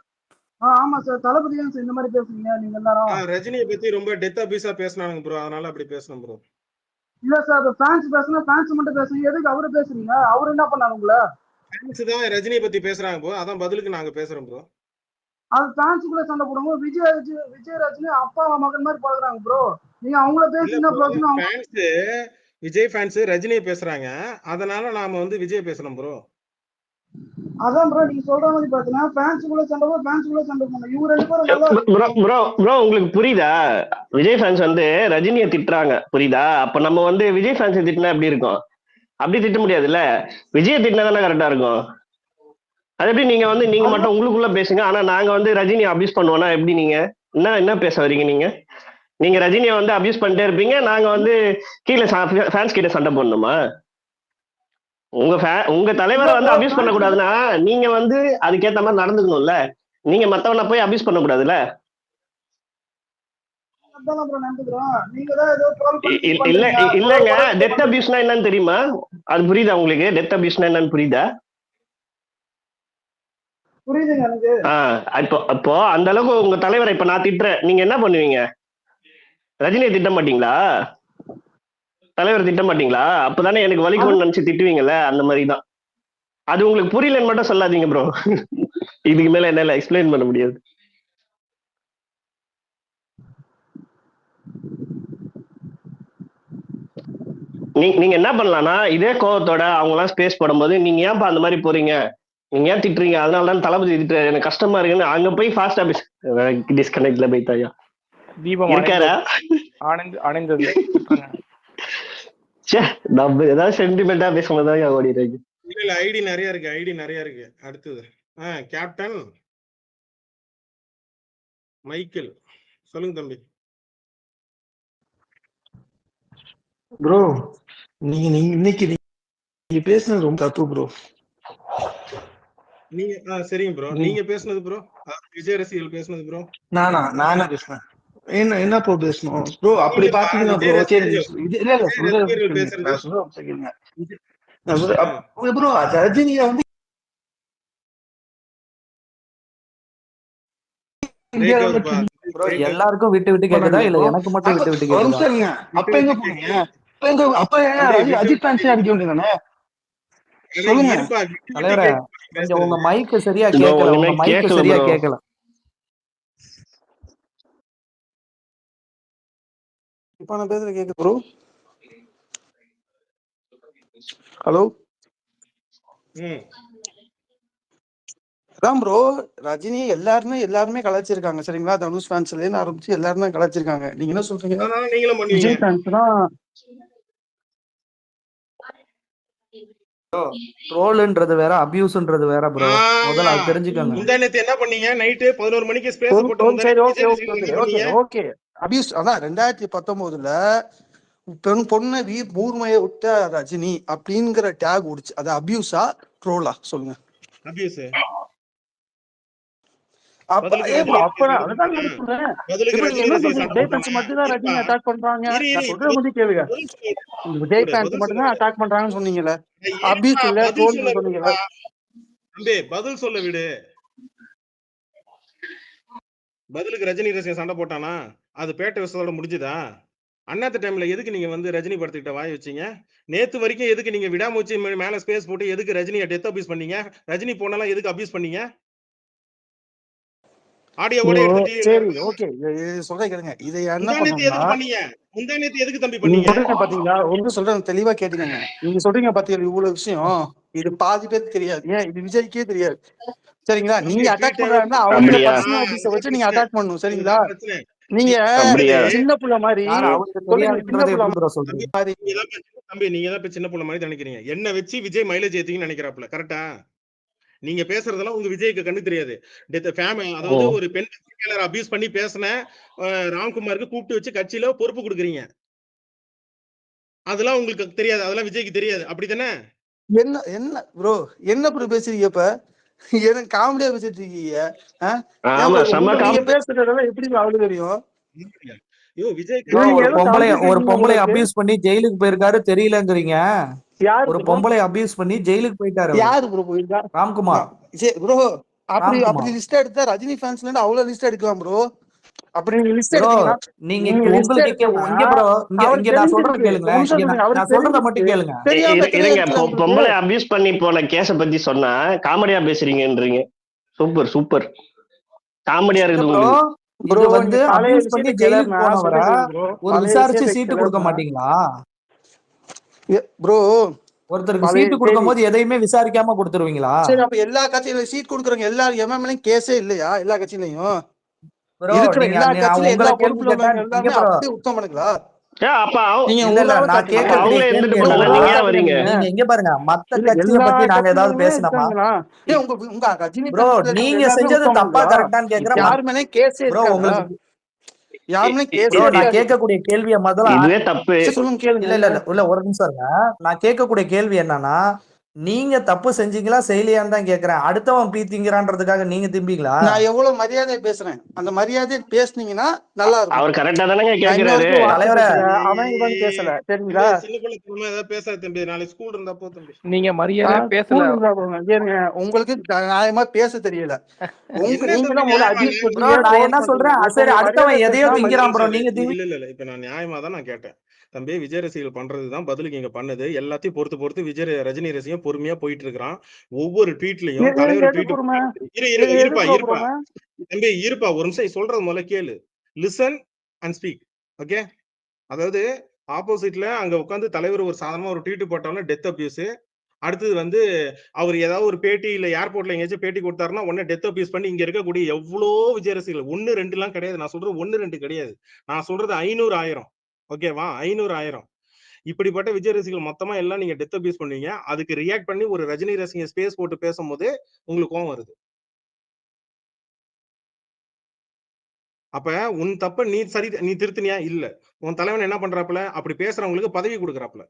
ஆமா சார், தளபதி தான் சார் இந்த மாதிரி பேசுறீங்க நீங்க எல்லாரும். ரஜினியை பத்தி ரொம்ப டெத்தா பீஸா பேசினாங்க ப்ரோ, அதனால அப்படி பேசணும் ப்ரோ. இல்ல சார், ஃபேன்ஸ் பேசணும், ஃபேன்ஸ் மட்டும் பேசுறீங்க, எதுக்கு அவரு பேசுறீங்க? அவரு என்ன பண்ணாரு உங்களை? ஃபேன்ஸ் தான் ரஜினியை பத்தி பேசுறாங்க ப்ரோ, அதான் பதிலுக்கு நாங்க பேசுறோம் ப்ரோ. அது ஃபேன்ஸுக்குள்ள சண்டை போடுங்க. விஜயராஜ் அப்பா மகன் மாதிரி பாக்குறாங்க ப்ரோ. நீங்க அவங்கள பேசுறீங்க. ஃபேன்ஸ் விஜய் ஃபேன்ஸ் ரஜினியை பேசுறாங்க, அதனால நாம வந்து விஜய் பேசணும் ப்ரோ. அதான் ப்ரோ நீங்க சொல்ற மாதிரி பாத்தீங்கன்னா ஃபேன்ஸுக்குள்ள சண்டை போடுங்க. இவங்க ரெண்டு பேரும் நல்லா ப்ரோ உங்களுக்கு புரியுதா? விஜய் ஃபேன்ஸ் வந்து ரஜினியை திட்டுறாங்க, புரியுதா? அப்ப நம்ம வந்து விஜய் ஃபேன்ஸ் திட்டினா எப்படி இருக்கும்? அப்படி திட்ட முடியாதுல்ல. விஜயை திட்டினா தானே கரெக்டா இருக்கும். அது எப்படி நீங்க வந்து நீங்க மட்டும் உங்களுக்குள்ள பேசுங்க, ஆனா நாங்க வந்து ரஜினி அபியூஸ் பண்ணுவோம்னா எப்படி? நீங்க என்ன பேச வரீங்க? நீங்க ரஜினியை வந்து அபியூஸ் பண்ணிட்டே இருப்பீங்க, நாங்க வந்து கீழே ஃபேன்ஸ் கிட்ட சண்டை போடணுமா? உங்க தலைவரை வந்து அபியூஸ் பண்ண கூடாதுன்னா நீங்க வந்து அதுக்கேத்த மாதிரி நடந்துக்கணும்ல. நீங்க மத்தவனை போய் அபியூஸ் பண்ண கூடாதுல்ல. இல்லங்க, டெத் அபியூஸ்னா என்னன்னு தெரியுமா? அது புரியுதா உங்களுக்கு? டெத் அபியூஸ்னா என்னன்னு புரியுதா? புரியுதுங்க எனக்கு. அப்போ அந்த அளவுக்கு உங்க தலைவரை இப்ப நான் திட்டுறேன், நீங்க என்ன பண்ணுவீங்க? ரஜினியை திட்ட மாட்டீங்களா? தலைவர் திட்ட மாட்டீங்களா? அப்பதானே எனக்கு வலிக்கும்னு நினைச்சு திட்டுவீங்கல்ல, அந்த மாதிரிதான். அது உங்களுக்கு புரியலன்னு மட்டும் சொல்லாதீங்க ப்ரோ. இதுக்கு மேல என்னால எக்ஸ்பிளைன் பண்ண முடியாது. நீங்க என்ன பண்ணலாம்னா, இதே கோவத்தோட அவங்க எல்லாம் ஸ்பேஸ் போடும்போது நீங்க ஏன்பா அந்த மாதிரி போறீங்க, நீங்க ஏன் திட்டுறீங்க, அதனால தான் தளபதி திட்டுறாரு, எனக்கு கஷ்டமா இருக்குன்னு அங்க போய் ஃபாஸ்டா டிஸ்கனெக்ட்ல போய்த்தாயா தீபம் இருக்காரா? அணைந்தது. நம்ம ஏதாவது சென்டிமெண்டா பேசுனதா ஓடிடுறாங்க. இல்ல ஐடி நிறைய இருக்கு. அடுத்தது கேப்டன் மைக்கேல், சொல்லுங்க தம்பி. ப்ரோ நீங்க இன்னைக்கு நீங்க பேசுனது ரொம்ப தப்பு ப்ரோ. நீங்க சரிங்க ப்ரோ, நீங்க பேசுனது ப்ரோ, விஜய் ரசிகர்கள் பேசுனது ப்ரோ. நானா பேசுனேன்? என்ன ப்ரோ பேசணும் ப்ரோ? அப்படி பாத்தீங்கன்னா ப்ரோ, சரி இல்ல ப்ரோ, ரஜினியை வந்து எல்லாருக்கும் விட்டு விட்டு கேக்குதா இல்ல எனக்கு மட்டும் விட்டு விட்டு கேக்குதா? அப்ப எங்க போனீங்க? அப்ப அஜித் ஃபேன்ஸே அடிக்க வேண்டியதானே? சொல்லுங்க தலைவரே, கொஞ்சம் உங்க மைக் சரியா கேட்கல. இப்ப நான் பேசுறது கேக்குது ப்ரோ? ஹலோ ம் அதான் ப்ரோ, ரஜினி எல்லாருமே கலாச்சிருக்காங்க சரிங்களா? தனுஷ் ஃபேன்ஸ்ல இருந்து ஆரம்பிச்சு எல்லாருமே கலாச்சிருக்காங்க. நீங்க என்ன சொல்றீங்க? அதனால நீங்களும் பண்ணுவீங்க. விஜய் ஃபேன்ஸ் தான் ட்ரோல்ன்றது வேற, அபியூஸ்ன்றது வேற ப்ரோ. முதல்ல அது தெரிஞ்சுக்கோங்க. முந்தா நேத்து என்ன பண்ணீங்க? நைட்டு 11 மணிக்கு ஸ்பேஸ் போட்ட முந்தா சரி, நேத்து ஓகே விஜய் ஓகே ரசிகர்கள் ஓகே என்ன ஓகே பண்ணீங்க? ஓகே. அபியூஸ் அதான் 2019ல பொண்ணு ஊர்மையை விட்ட ரஜினி அப்படிங்கிற டேக் உடிச்சு. அது அபியூஸா ட்ரோலா சொல்லுங்க? அபியூஸ். அப்ப பதிலுக்கு ஏன் ரஜினி அப்ப ரசிகர் அதுதான் சண்டை நான் சொல்றேன். பதிலுக்கு இப்ப நீங்க ரஜினி என்ன ரசிகர் சொல்றீங்க? சண்டை விஜய் போட்டானா? ஃபேன்ஸ் மட்டும் தான் இருப்பா ரஜினி அட்டாக் பண்றாங்க. இரு நான் இரு சொல்றத மட்டும் கேளுங்க. பதில் சொல்ல விஜய் விடு, ஃபேன்ஸ் பதில் மட்டும் சொல்ல தான் விடு. அட்டாக் பண்றாங்கன்னு சொன்னீங்கல்ல. இருப்பா, அபியூஸ் இல்ல, பதில் ட்ரோல் சொல்ல சொன்னீங்கல்ல. விடுப்பா. தம்பி பதில் சொல்ல விடு. பதிலுக்கு ரஜினி ரசிகர் சண்டை போட்டானா? அது பேட்ட விஷயத்தோட முடிஞ்சுதா? அண்ணாத்த டைம்ல எதுக்கு நீங்க வந்து ரஜினி படத்துக்கிட்ட வாய் வச்சீங்க? நேத்து வரைக்கும் எதுக்கு நீங்க விடாமுயற்சி மேல ஸ்பேஸ் போட்டு எதுக்கு ரஜினியை டெத் அபியூஸ் பண்ணீங்க? ரஜினி போனாலும் எதுக்கு அபியூஸ் பண்ணீங்க? ஆடியோவோட எடுத்து சரி, ஓகே. சொல்றேன் கேளுங்க. இதை என்ன முந்தா நேத்து பண்ணணும்னா, எதுக்கு பண்ணீங்க? முந்தா நேத்து எதுக்கு தம்பி நீங்க பண்ணீங்க? சொல்றீங்க பாத்தீங்களா? ஒன்று சொல்றேன், தெளிவா கேட்டுக்கங்க. நீங்க சொல்றீங்க பாத்தீங்களா இவ்வளவு விஷயம், இது பாதி பேருக்கு தெரியாது. ஏன் இது விஜய்க்கே தெரியாது சரிங்களா? தம்பி நீங்க அட்டாக் ட்வீட்டாவே பண்றாருன்னா அவருடைய அப்படியா? பர்சனல் அபியூஸ அதுதான் வச்சு நீங்க பிரச்சனை. அட்டாக் பண்ணணும் சரிங்களா? அதுதான் பிரச்சனை. நீங்க நீங்க அப்படியா? பேசுறது சின்ன புள்ள மாதிரி யார் அவருக்கு சொல்றீங்க, சின்ன தெரியாதுன்றதை புள்ள எப்படி ப்ரோ தம்பி சொல்றீங்க? மாதிரி. நீங்க தான் தம்பி நீங்க தான் இப்ப சின்ன புள்ள மாதிரி நினைக்கிறீங்க. என்ன வச்சு விஜய் மைலேஜ் ஏத்தீங்கன்னு நினைக்கிறாப்ல. கரெக்டா? நீங்க பேசுறதெல்லாம் உங்க விஜய்க்கு கண்ணு தெரியாது. அதாவது ஒரு பெண் பத்திரிகையாளர் அபியூஸ் பண்ணி பேசின ராம்குமாருக்கு கூப்பிட்டு வச்சு கட்சியில பொறுப்பு கொடுக்குறீங்க. அதெல்லாம் உங்களுக்கு தெரியாது. அதெல்லாம் விஜய்க்கு தெரியாது. அப்படித்தானே? என்ன என்ன ப்ரோ, என்ன ப்ரோ பேசுறீங்க இப்ப? எனக்கு காமெடியா பேசிட்டு இருக்கீங்க. ஏன் ஆமா, ப்ரோ செம்ம நீங்க காமெடி. பேசுறதெல்லாம் எப்படி அவளுக்கு தெரியும்? ஐயோ விஜய் ப்ரோ இது நீங்க ஒரு ஏதோ பொம்பளை கமிட்டி ஒரு இருக்கீங்க போல பொம்பளை இருக்கு. அபியூஸ் பண்ணி ஜெயிலுக்கு போயிருக்காரு தெரியலங்கிறீங்க. யாரு ஒரு ப்ரோ? பொம்பளை அபியூஸ் பண்ணி ஜெயிலுக்கு போயிட்டாரு அவரு. யாரு ப்ரோ போயிருக்கா? ராம்குமார். சரி ப்ரோ, அப்படி ராம்குமார் லிஸ்ட் எடுத்தா ரஜினி ஃபேன்ஸ்ல இருந்து அவ்வளவு லிஸ்ட் எடுக்கலாம் ப்ரோ. அப்படி நீங்க லிஸ்ட் ப்ரோ எடுத்தீங்கன்னா, நீங்க நீங்க லிஸ்ட் உங்களுக்கு எடுத்தீங்கன்னா இங்க ப்ரோ இங்க அவர் இங்க நான் சொல்றத தெரிஞ்சிருக்கு. ஒரு கேளுங்களேன். நிமிஷம் இங்க இருங்க, நான் அவருக்கு நான் சொல்றத மட்டும் தெரிஞ்சிருக்கு. கேளுங்க. தெரியாம எத்தனை இருங்க, இருக்கலாம் உங்களுக்கு. பொம்பளை அபியூஸ் பண்ணி போன கேஸ பத்தி சொன்னா காமெடியா பேசுறீங்கன்றீங்க. சூப்பர் சூப்பர், காமெடியா இல்ல இருக்குது ப்ரோ உங்களுக்கு. ப்ரோ இது நீங்க வந்து பழைய அபியூஸ் பண்ணி விஷயத்த ஜெயிலுக்கு கிளறினா போனவரை சொல்லிடுங்க ப்ரோ. ஒரு பழைய விசாரிச்சு விஷயத்த சீட்டு கொடுக்க கிளறினா மாட்டீங்களா? ப்ரோ ஒருத்தருக்கு பழைய சீட்டு கொடுக்கும் சரி போது எதையுமே விசாரிக்காம கொடுத்துருவீங்களா? சரி அப்ப எல்லா கட்சியிலும் சீட் கொடுக்குறவங்க எல்லாரும் எம்எம்எல்ஏ கேஸே இல்லையா எல்லா கட்சியிலையும்? ப்ரோ இருக்கிற நீங்க எல்லா நான் கட்சியிலும் உங்களை எல்லா கேள்வி பொறுப்புல கேட்டா உள்ளவங்க இங்க எல்லாமே ப்ரோ அப்படியே உத்தமனுங்களா? அப்ப நீங்க இல்ல ஒரு இல்ல ஆளை நான் காட்டுங்க. அப்ப கேட்கக்கூடிய அவங்களே கேள்வி இருந்துட்டு இல்ல போட்டல, ஒரு என்னன்னா, நீங்க ஆளை ஏன் வரீங்க? காட்டுங்க. நீங்க இங்க பாருங்க மத்த இல்ல கட்சியை எல்லா பத்தி நாங்க ஏதாவது கட்சியிலுமே பேசினோமா? இருக்காங்களா? ஏன் உங்க ரஜினி ப்ரோ ஃபேன்ஸ்ல இருக்கவங்க நீங்க எல்லாமே செஞ்சது தப்பா உத்தமனுங்களா? கரெக்டான்னு கேக்குற யாரு மேலே கேஸே ப்ரோ இருக்காதா? உங்களுக்கு யாருமே கேஸே ப்ரோ நான் இருக்காது. கேட்கக்கூடிய கேள்வியை முதல்ல இதுவே தப்பு. சரி சொல்லுங்க, கேளுங்க. இல்ல இல்ல இல்ல இல்ல ஒரு நிமிஷம் இருங்க. நான் கேட்கக்கூடிய கேள்வி என்னன்னா, நீங்க தப்பு செஞ்சீங்களா செய்யலையான்னு தான் கேக்குறேன். அடுத்தவன் பீத்திங்கிறான்றதுக்காக நீங்க திம்பிங்களா? நான் எவ்வளவு மரியாதை பேசுறேன், அந்த மரியாதை பேசுனீங்கன்னா நல்லா இருக்கும். அவர் கரெக்டா தானங்க நான் இன்ன கேக்குறாரு. வரைக்கும் வார்த்தை தலைவரே பேசல, அவன் இவன் பேசல சரிங்களா? தம்பி சின்ன பிள்ளை தனமா ஏதாவது பேசாத தம்பி. நாளைக்கு ஸ்கூல் இருந்தா போ தம்பி. நீங்க மரியாதையா பேசல. ஸ்கூல் இருந்தா போங்க. ஏனுங்க உங்களுக்கு நியாயமா பேச தெரியல. என்ன நீங்க தம்பி தான் முதல்ல நியாயமா? அபியூஸ் ப்ரோ பண்றீங்க, நான் ட்ரோல் என்ன சொல்றேன், பண்றீங்க. சரி ஒருத்தவங்களுக்கு அடுத்தவன் மரியாதை எதையோ பேசினா திங்கிறான் ப்ரோ நீங்க இல்ல இல்ல இல்ல இப்ப நான் நியாயமா தான் நான் கேட்டேன். தம்பி விஜய் ரசிகர்கள் பண்றதுதான் பதிலுக்கு இங்க பண்ணது. எல்லாத்தையும் பொறுத்து விஜய் ரஜினி ரசிகம் பொறுமையா போயிட்டு இருக்கிறான். ஒவ்வொரு ட்வீட்லயும் தலைவர் எது ட்வீட் பொறுமை? எது இருப்பா ப்ரோ இருப்பா பொறுமை? தம்பி இருப்பா ஒரு நிமிஷம் சொல்றது முதல்ல கேளு. Listen and speak. ஓகே. அதாவது ஆப்போசிட்ல அங்க உட்கார்ந்து தலைவர் ஒரு சாதாரணமா ஒரு ட்வீட் போட்டாலும் டெத் அபியூஸ். அடுத்தது வந்து அவர் ஏதாவது ஒரு பேட்டி இல்ல ஏர்போர்ட்ல எங்கேயாச்சும் பேட்டி கொடுத்தாருன்னா உடனே டெத் அபியூஸ் பண்ணி இங்க இருக்கக்கூடிய எவ்வளோ விஜய் ரசிகர்கள் 1 2 எல்லாம் கிடையாது. நான் சொல்றது 1 2 கிடையாது. நான் சொல்றது 500 1000. ஓகேவா? 500 1000. இப்படிப்பட்ட விஜய் ரசிகர்கள் மொத்தமா எல்லாம் நீங்க டெத் அபியூஸ் பண்ணுவீங்க. அதுக்கு ரியாக்ட் பண்ணி ஒரு ரஜினி ரசிகர் ஸ்பேஸ் போட்டு பேசும்போது உங்களுக்கு கோவம் வருது. அப்ப உன் தப்ப நீ திருத்தினியா? இல்ல. உன் தலைவன் என்ன பண்றாப்ல? அப்படி பேசுறவங்களுக்கு பதவி கொடுக்குறாப்ல.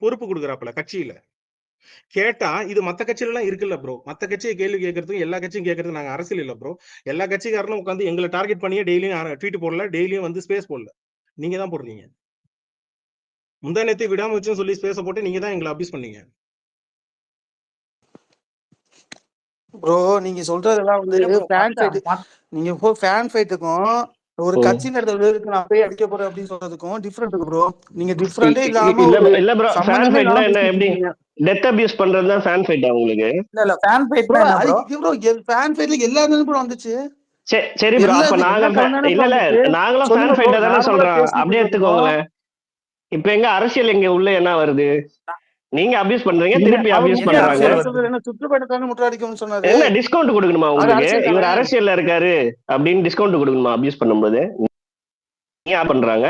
பொறுப்பு கொடுக்குறாப்ல கட்சியில. கேட்டா இது மத்த கட்சியில எல்லாம் இருக்குல்ல ப்ரோ. மத்த கட்சியை கேள்வி கேட்கறதுக்கு எல்லா கட்சியும் கேட்கறது நாங்க அரசியல் இல்ல ப்ரோ. எல்லா கட்சிக்காரனும் உட்கார்ந்து எங்களை டார்கெட் பண்ணியே டெய்லியும் ட்வீட் போடல, டெய்லியும் வந்து ஸ்பேஸ் போடல. நீங்க தான் போடுறீங்க. முந்தா நேத்து விடாமுயற்சின்னு சொல்லி ஸ்பேஸ போட்டு நீங்க தான் எங்களை அபியூஸ் பண்ணீங்க. ப்ரோ நீங்க சொல்றதெல்லாம் வந்து இல்ல bro, ஃபேன் ஃபைட். நீங்க ஃபேன் ஃபைட்டுக்கும் ஒரு கட்சி நடத்துறதுக்கு நான் போய் அடிக்க போறேன் அப்படின்னு சொல்றதுக்கும் டிஃபரெண்ட் இருக்கு ப்ரோ. நீங்க டிஃபரெண்டே இல்லாம ஒரு இல்ல ப்ரோ, ஃபேன் சம்பந்தமே ஃபைட்னா இல்லாம என்ன? பேசிட்டு எப்படி இருக்கீங்க டெத் அபியூஸ் பண்றதுதான் ஃபேன் ஃபைட்டா உங்களுக்கு? இல்ல இல்ல ஃபேன் ப்ரோ. ஃபைட்னா என்ன ப்ரோ? அதுக்கு ப்ரோ ஃபேன் ஃபைட்ல எல்லாமே ப்ரோ வந்துச்சு. சரி ப்ரோ, அப்ப எல்லா நாங்க கலந்தானே இல்ல இல்ல வந்துச்சு. நாங்களும் சொல்லுங்க ஃபேன் ப்ரோ, ஃபைட்டா தானே நார்மலா சொல்றோம். பேசிட்டு அப்படியே இருக்கிறதுக்கும் எடுத்துக்கோங்களேன். இப்ப எங்க அரசியல் எங்க உள்ள என்ன வருது? நீங்க அபியூஸ் பண்றீங்க, என்ன திருப்பி அவர் அபியூஸ் எங்க பண்றாங்க. அரசியல் முற்றுகையிட வருது? சொல்றது என்ன சுற்றுப்பயணத்தானே முற்றாடிக்கும்னு சொன்னாரு. என்ன டிஸ்கவுண்ட் கொடுக்கணுமா அது உங்களுக்கு? அரசியல் இவர் தானே. அரசியல்ல இருக்காரு அப்படின்னு டிஸ்கவுண்ட் கொடுக்கணுமா அபியூஸ் பண்ணும்போது? ஏன் பண்றாங்க?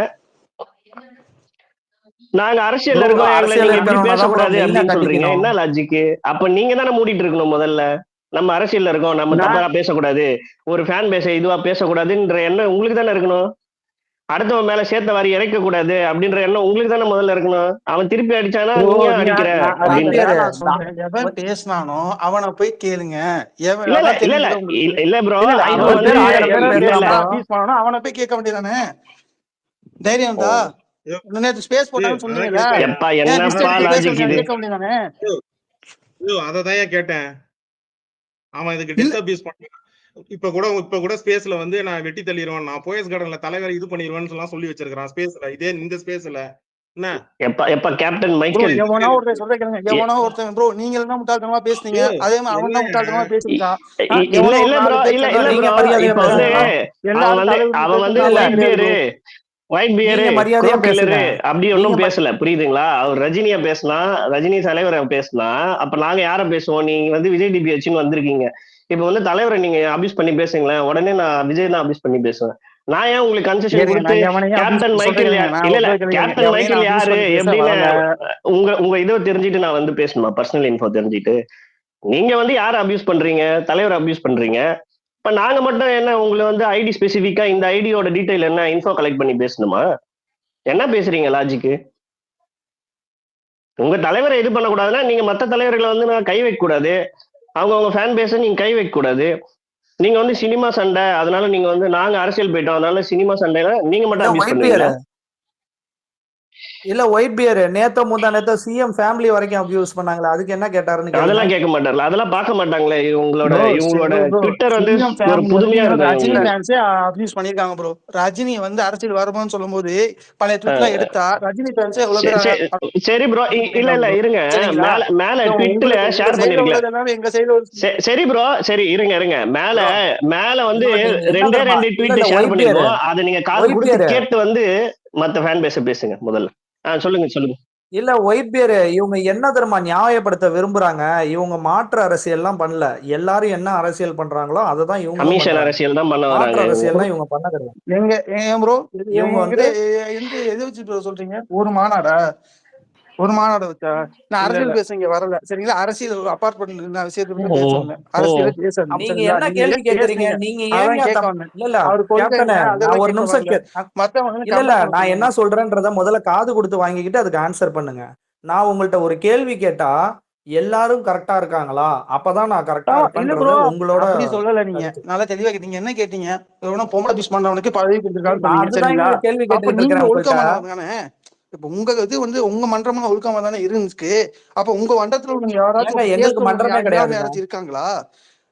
நாங்க அரசியல்ல ப்ரோ இருக்கோம், எங்களை அரசியல் நீங்க இப்படி இருக்கிறவங்க தான் ப்ரோ பேசக்கூடாது மெயினா அப்படின்னு சொல்றீங்க. கண்டிக்கணும். என்ன லாஜிக்? அப்ப நீங்க தானே மூடிட்டு இருக்கணும் முதல்ல. நம்ம அரசியல்ல இருக்கோம், நம்ம நான் தப்பா பேசக்கூடாது, ஒரு ஃபேன் பேச இதுவா பேசக்கூடாதுன்ற எண்ணம் உங்களுக்கு தானே இருக்கணும். அடுத்தவன் மேல சேர்த்த வாரி இறைக்க கூடாது அப்படின்ற எண்ணம் உங்களுக்கு தானே முதல்ல இருக்கணும். அவன் திருப்பி அடிச்சானா ப்ரோ நீங்க நீங்க அடிக்கிற அதுக்கு அப்படின்னு. பேரு நான் சொல்றேன், எவன் பேசினானோ அவனை போய் கேளுங்க. எவன் இல்ல இல்ல அதான் இல்ல இல்ல தெரியுதுல உங்களுக்கு. இல்ல ப்ரோ, இல்ல அவன் ஒரு வந்து பேர் 1000 பேர் இல்ல இல்ல பேசலாம் ப்ரோ. அபியூஸ் பண்ணானோ அவனை போய் கேட்க வேண்டியதானே. தைரியம் ஓ, தான். ஐயோ, நேற்று ஸ்பேஸ் போட்டான்னு அதான் சொன்னீங்கல்ல, கேட்டேன். எப்பா ஏன் லிஸ்ட் என்னப்பா எடுத்து பேச லாஜிக் இது? வேண்டியதானே, கேட்க வேண்டியதானே. அததான் கேட்டேன். அவன் இதுக்கு இல்ல டிஸ்அபியூஸ் பண்ணான். இப்ப கூட ஸ்பேஸ்ல வந்து நான் வெட்டி தள்ளிடுவேன், நான் போயஸ் கார்டன்ல தலைவர் இது பண்ணிடுவேன்னு எல்லாம் சொல்லி வச்சிருக்கான் ஸ்பேஸ்ல. இதே இந்த ஸ்பேஸ்ல என்ன எப்பா எப்பா கேப்டன் ப்ரோ மைக்கேல், எவனோ ஒருத்தன் சொல்ற கேளுங்க, எவனோ ஒருத்தன் ப்ரோ நீங்க தான் முட்டாள்தனமா பேசுனீங்க, ஐயோ, அதே மாதிரி அவன் தான் என்னங்க முட்டாள்தனமா பேசிருக்கான். இல்ல எவனோ ஒரு இல்ல 4 ப்ரோ, பேர் இல்ல ப்ரோ இல்ல சேர்ந்து நீங்க ப்ரோ, மரியாதையா இப்ப வந்து பேசுங்க. எல்லாரும் தலைவர் அவன் வந்து பேசுறது இல்ல ஒயிட் கிடையாது பியரு ப்ரோ. ஒயிட் பியரு நீங்க மரியாதையா கோ கில்லரு பேசுங்க. அப்படி நீங்க ஒன்னும் பேசல, புரியுதுங்களா? அவர் ரஜினிய பேசினா, ரஜினி தலைவரை பேசினா, அப்ப நாங்க யார பேசுவோம்? நீங்க வந்து விஜய் டிபி வச்சுன்னு வந்திருக்கீங்க. இப்ப வந்து தலைவரை நீங்க அபியூஸ் பண்ணி பேசுங்களேன், உடனே நான் விஜய் தான் அபியூஸ் பண்ணி பேசுவேன். நான் ஏன் உங்களுக்கு கன்செஷன் ஏறுங்க, கொடுத்து நான் எவனையும் அபியூஸ் கேப்டன் மைக்கேல் சொல்றேங்க, நான் இல்ல இல்ல ஒரு கேளுங்க, கேப்டன் எவனையும் மைக்கேல் நான் அபியூஸ் யாரு பண்ணி பேச எப்படின்னு வரல. உங்க உங்க இதை தெரிஞ்சுட்டு நான் வந்து பேசணுமா? பர்சனல் இன்ஃபோ தெரிஞ்சுட்டு நீங்க வந்து யாரை அபியூஸ் பண்றீங்க? தலைவரை அபியூஸ் பண்றீங்க. இப்ப நாங்க மட்டும் என்ன உங்களை வந்து ஐடி ஸ்பெசிஃபிக்கா இந்த ஐடியோட டீடைல் என்ன இன்ஃபோ கலெக்ட் பண்ணி பேசணுமா? என்ன பேசுறீங்க லாஜிக்கு? உங்க தலைவரை இது பண்ணக்கூடாதுன்னா நீங்க மற்ற தலைவர்களை வந்து நான் கை வைக்க கூடாது, அவங்க ஃபேன் பேஸ நீங்க கை வைக்க கூடாது. நீங்க வந்து சினிமா சண்டை, அதனால நீங்க வந்து நாங்க அரசியல் போயிட்டோம் அதனால சினிமா சண்டையில நீங்க மட்டும் இல்ல அபியூஸ் ஒயிட் பியர் பண்ணுவீங்களா? இல்ல ஒயிட் பியர் நேத்த முந்தா நேத்த சிஎம் ஃபேமிலி வரைக்கும் அபியூஸ் பண்ணாங்களே, அதுக்கு என்ன கேட்டாருன்னு கேளுங்க. அதெல்லாம் கேட்க மாட்டார்ல, அதெல்லாம் பார்க்க மாட்டாங்களே. உங்களோட ப்ரோ இவங்களோட ப்ரோ ட்விட்டர் வந்து சிங்கம் ஒரு ஃபேமிலி புதுமையா வரைக்கும் இருக்கும் ரஜினி இவங்களுக்கு. ஃபேன்ஸே அபியூஸ் பண்ணிருக்காங்க ப்ரோ. ரஜினி வந்து அரசியல் வருமான்னு சொல்லும் போது பழைய ட்விட்லாம் எடுத்தா ரஜினி ஃபேன்ஸே எவ்வளவு பேர் சரி ப்ரோ, இல்ல இல்ல ப்ரோ. இருங்க, சரிங்களா? மேல மேல So, ட்விட்ல உங்களுக்கு உங்க ஷேர் சைடுல பண்ணிருக்கல. உள்ளது எல்லாமே எங்க சைடுல ஒரு சரி ப்ரோ, சரி இருங்க இருங்க, மேல ப்ரோ மேல வந்து ப்ரோ நீங்க என்ன ரெண்டே தெரியுமா? 2 இல்ல ட்வீட் இல்ல ஷேர் ஒயிட் பியர் பண்ணிருக்கோம். அதை நீங்க காது ஒயிட் கொடுத்து பியர் கேட்டு வந்து மத்த ஃபேன் பேச பேசுங்க முதல்ல. சொல்லுங்க சொல்லுங்க. இல்ல ஒயிட் பியர் இவங்க என்ன தெரியுமா நியாயப்படுத்த விரும்புறாங்க? இவங்க மாற்று அரசியல்லாம் பண்ணல. எல்லாரும் என்ன அரசியல் பண்றாங்களோ அதை தான் இவங்களும் கமிஷன் பண்றாங்க. அரசியல் தான் பண்ண மாற்று வராங்க இவங்க. அரசியல்லாம் இவங்க பண்ண கிடையாது. எங்க ஏன் ப்ரோ இவங்க என்கிட்ட வந்து எந்த எதை வச்சு bro சொல்றீங்க? ஒரு மாநாடா? ஒரு மாநாடு வச்சா நான் இல்ல இல்ல அரசியல் பேச இங்க வரல. சரிங்களா? அரசியல் அப்பார்ட்மெண்ட் நான் விஷயத்தை பத்தி ஓ பேச வந்தேன். ஓ அரசியலே பேசணும். நீங்க சரிங்களா? என்ன நீங்க கேள்வி ஏன் கேக்குறீங்க? பேசுனீங்க நீங்க அதான் ஏங்க கேட்க வந்தேன். இல்ல இல்ல அவர் கொள்கை கேப்டனே என்ன நான் அதெல்லாம் ஒரு கேட்க நிமிஷம் வரல. மத்தவங்க வந்து இல்ல இல்ல கம்பேர் பண்ண நான் என்ன சொல்லுவாங்க. சொல்றேன்றத முதல்ல காது கொடுத்து வாங்கிக்கிட்டு அதுக்கு ஆன்சர் பண்ணுங்க. நான் உங்கள்ட்ட ஒரு கேள்வி கேட்டா எல்லாரும் கரெக்டா இருக்காங்களா? அப்பதான் நான் கரெக்டா இல்ல ப்ரோ இருப்பேன்றது உங்களோட அப்படி சொல்லல. நீங்க கருத்து. நல்லா தெளிவா கேட்டீங்க. என்ன கேட்டீங்க? எவனோ பொம்பளை பீஸ் பண்றவனுக்கு பதவி கொடுத்துருக்கான்னு நான் சொன்னீங்க. அதுதான் சரிங்களா? இங்க கேள்வி அப்ப கேட்டுக்கிட்டு நீங்க இருக்கிறேன் உங்கள்ட்ட. ஒழுக்கமானவங்க தானே. இப்ப உங்க இது வந்து உங்க மன்றமா ஒழுக்கமா தானே இருந்துச்சு. அப்ப உங்க மன்றத்துல உள்ளவங்க யாராச்சும் ஏங்க ஒரு எங்களுக்கு கேஸ்ல மன்றமே இல்லாம கிடையாதுங்க. யாராச்சும் இருக்காங்களா?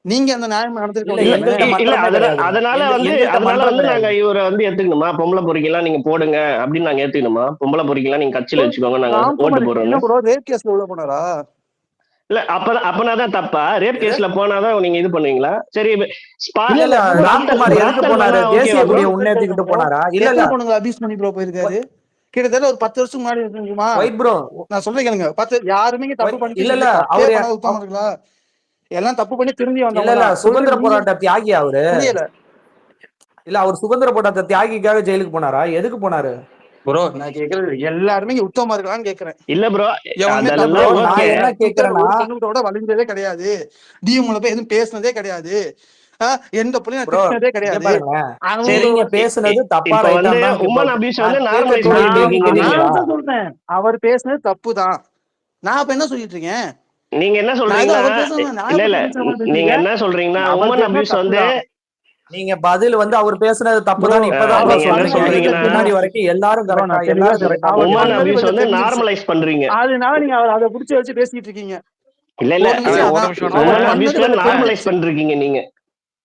நீங்க அந்த நியாயம் நடந்திருக்க இல்ல வேண்டியதானே. எங்கள்ட்ட இல்ல மன்றமே கிடையாதுங்க. அதனால வந்து எங்கள்ட்ட அதனால மன்றம் வந்து நாங்க கிடையாது. இவரை வந்து ஏத்துக்கணுமா? பொம்பளை பொறுக்கிலாம் நீங்க போடுங்க அப்படின்னு நாங்க ஏத்துக்கணுமா? பொம்பளை பொறுக்கிலாம் நீங்க கட்சியில வச்சுக்கோங்க, நாங்க ஓட்டு ராம்குமார் என்ன போடுறோம்னு. ப்ரோ ரேப் கேஸ்ல உள்ள போனாரா? இல்ல அப்பனாதான் தப்பா? ரேப் எது? கேஸ்ல போனாதான் நீங்க இது பண்ணுவீங்களா? சரி இல்ல இல்ல ராம்குமார் எதுக்கு பிராத்தல் போனாரு? பண்ணா தேசிய ஓகேவா ப்ரோ? கொடியை உன்னேத்திக்கிட்டு போனாரா? இல்ல இல்ல எத்தனை பொண்ணுங்களை அபியூஸ் பண்ணி ப்ரோ போயிருக்காரு? கிட்டத்தட்ட ஒரு 10 வருஷத்துக்கு முன்னாடி இருக்குமா? ஒயிட் ப்ரோ நான் சொல்றேன் கேளுங்க. 10 யாருமே இங்க தப்பு பண்ணிட்டு இல்ல நீங்க இல்ல தப்பே அவரு பண்ணாத உத்தம இருக்கா? எல்லாம் தப்பு பண்ணி திரும்பி இல்ல வந்தவங்க இல்ல தான். சுதந்திர சொல்றது போராட்ட தியாகி அவரு. புரியல இல்ல அவர் சுதந்திர போராட்ட தியாகிக்காக ஜெயிலுக்கு போனாரா? எதுக்கு போனாரு? ப்ரோ. நான் கேக்குறது எல்லாருமே இங்க உத்தமமா இருக்கலாம்னு கேக்குறேன். இல்ல ப்ரோ, எவனுமே இல்ல ப்ரோ அதெல்லாம் தப்பு நான் ஓகே. என்ன கேக்குறேன்னா ஒரு சங்கத்தோட வலிஞ்சதே கிடையாது. டிஎம்ல போய் எதுவும் பேசுனதே கிடையாது. எந்த புள்ளையும் ப்ரோ திட்டினதே இங்க கிடையாது. பாருங்களேன். சரி, நீங்க பேசுனது தப்பா இப்ப வந்து ரைட்டான்னு தான் உமன் அபியூஸ் வந்து நான் கேட்க நார்மலைஸ் கேள்வி பண்ணிட்டு நீங்க இருக்கீங்க நீங்க. கேக்குறீங்களா? நான் சொல்றேன் அவர் பேசுனது தப்பு தான். நான் இப்ப என்ன சொல்லிட்டு இருக்கேன்? நீங்க என்ன நான் ஏதோ சொல்றீங்கன்னா அவர் பேசுறது இல்ல நியாயப்பட்டு இல்ல பேசுற மாதிரி நீங்க பேசுறீங்க. என்ன சொல்றீங்கன்னா அவர் உமன் பேசுனது அபியூஸ் தப்பு வந்து தான். நீங்க பதில் வந்து அவர் பேசுனது ப்ரோ தப்புதான் இப்பதான் ப்ரோ நீங்க என்ன சொல்றீங்க. இதுக்கு சொல்றீங்கன்னா பின்னாடி வரைக்கும் எல்லாரும் ப்ரோ கரெக்டா நான் தெளிவா எல்லாரும் சொல்றேன். கரெக்டா அவர் போயிட்டு உமன் இருக்காங்க. பண்ணது அபியூஸ் கொஞ்சம் வந்து தெரிஞ்சிருச்சு. நார்மலைஸ் பண்றீங்க. அதனால நீங்க அவர் அதை பிடிச்சி வச்சு பேசிட்டு இருக்கீங்க. இல்ல இல்ல ஒரு ஆனா நிமிஷம். ஒரு அதான் நிமிஷம் அவர் உமன் நான் பண்ணது அபியூஸ்ல கொஞ்சம் நார்மலைஸ் தெரிஞ்சிருச்சு. பண்றீங்க நீங்க.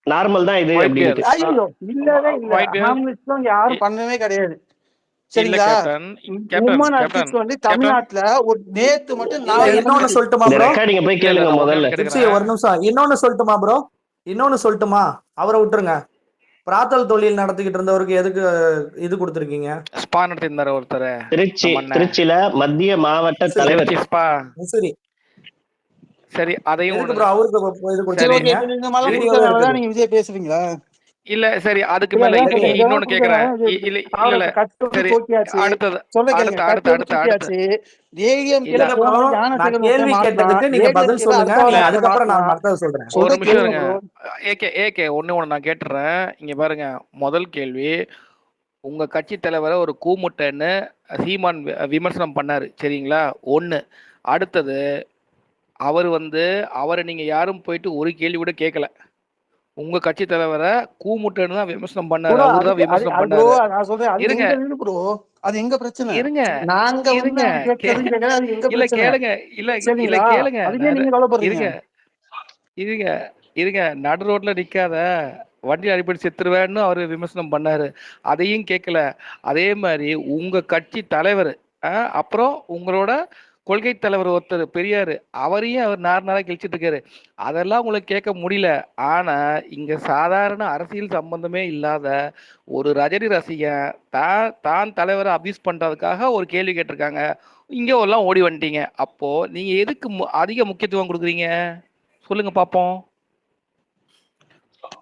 நார்மல் தான் இது ஒயிட் பியர் அப்படின்ட்டு. ஐயோ இல்லவே இல்ல. ஒயிட் பியர் நார்மலிஸ்ட்லாம் இங்க யாரும் பண்ணவே கிடையாது. இல்ல சரிங்களா? Captain captain woman captain abuse வந்து கேப்டன் தமிழ்நாட்டுல ஒரு நேத்து மட்டும் இல்ல 4 இன்னொன்னு நடந்துச்சு. சொல்லட்டுமா இந்த ப்ரோ? ரெக்கார்டிங்க போய் இல்ல இல்ல கேளுங்க நான் ஒரே முதல்ல. ஒன்று ஜிப்சி கேட்டுக்கிறேன். ஒரு நிமிஷம் இன்னொன்னு சொல்லட்டுமா ப்ரோ? இன்னொன்னு சொல்லட்டுமா? அவரை விட்டுருங்க. பிராத்தல் தொழில் நடத்திக்கிட்டு இருந்தவருக்கு எதுக்கு இது கொடுத்துருக்கீங்க? ஸ்பா நடத்திருந்தாரு ஒருத்தர், நம்ம அண்ணன் திருச்சியில மத்திய மாவட்ட சரி தலைவர். திருச்சி ஸ்பா. சரி சரி, அதையும் எதுக்கு விடுங்க. ப்ரோ அவருக்கு இது சரி சரி, ஓகே, கொடுத்துருக்கீங்க? இப்ப நீங்க மேல வீடியோவே கொடுக்கறதுனாலதான் இருக்குது. நீங்க விஜய் பேசுறீங்களா? இல்ல சரி, அதுக்கு இல்ல மேல அதான் சரி சொல்றேன், இதெல்லாம் இன்னொன்னு கேக்குறேன். கொடுக்கறதுனால இல்ல இல்ல அவரை இல்ல கட்டு வந்து சரி, தூக்கியாச்சு. அடுத்தது சொல்ல கேளுங்க, அடுத்த கட்டு அடுத்த வந்து அடுத்த அடுத்த தூக்கியாச்சு. ஏடிஎம் இல்ல கேல இருங்க ப்ரோ, போனவன் நான் ஞானசேகரன் கேள்வி ஒருத்தன் மாட்டினான். கேட்டதுக்கு நீங்க பதில் ஏடிஎம் கேல சொல்லுங்க, அடுத்த வாரம் இல்ல நீங்க ஒருத்தன் அதுக்கப்புறம் நான் மாட்டினான். மத்தத சொல்றேன். ஒரு சொல்ற நிமிஷம் கேளுங்க இருங்க. ப்ரோ. ஏகே ஒண்ணு நான் கேட்டுறேன். இங்க பாருங்க, முதல் கேள்வி, உங்க கட்சி தலைவரை ஒரு கூமுட்டைன்னு சீமான் விமர்சனம் பண்ணாரு, சரிங்களா? ஒண்ணு. அடுத்தது, அவர் அவரை நீங்க யாரும் போயிட்டு ஒரு கேள்வி கூட கேட்கல. உங்க கட்சி தலைவரை கூமுட்டைன்னு தான் விமர்சனம் பண்ணாரு, ப்ரோ அவரு தான் அதுக்கு அது விமர்சனம் அது ப்ரோ பண்ணாரு. நான் சொல்றேன், அது இருங்க எங்க இருக்கு ப்ரோ? அது எங்க பிரச்சனை? இருங்க நாங்க வந்து இருங்க அவன் கேட்கறதுன்னு கேட்கறது, அது எங்க இல்ல பிரச்சனை? கேளுங்க, இல்ல இல்ல சரிங்களா? கேளுங்க, அதுக்கே நீங்க கவலைப்படுறீங்க. இருங்க இருங்க இருங்க, நடு ரோட்ல நிக்காத, வண்டி அடிப்படை செத்துருவேன்னு அவரு விமர்சனம் பண்ணாரு, அதையும் கேட்கல. அதே மாதிரி உங்க கட்சி தலைவர், அப்புறம் உங்களோட கொள்கை தலைவர் ஒருத்தர் பெரியாரு, அவரையும் அவர் நார் கிழிச்சிட்டு இருக்காரு. அதெல்லாம் உங்களுக்கு கேட்க முடியல. ஆனா இங்க சாதாரண அரசியல் சம்பந்தமே இல்லாத ஒரு ரஜினி ரசிகன் தான் தலைவரை அபியூஸ் பண்றதுக்காக ஒரு கேள்வி கேட்டிருக்காங்க, இங்க எல்லாம் ஓடி வந்துட்டீங்க. அப்போ நீங்க எதுக்கு அதிக முக்கியத்துவம் கொடுக்குறீங்க? சொல்லுங்க பாப்போம்.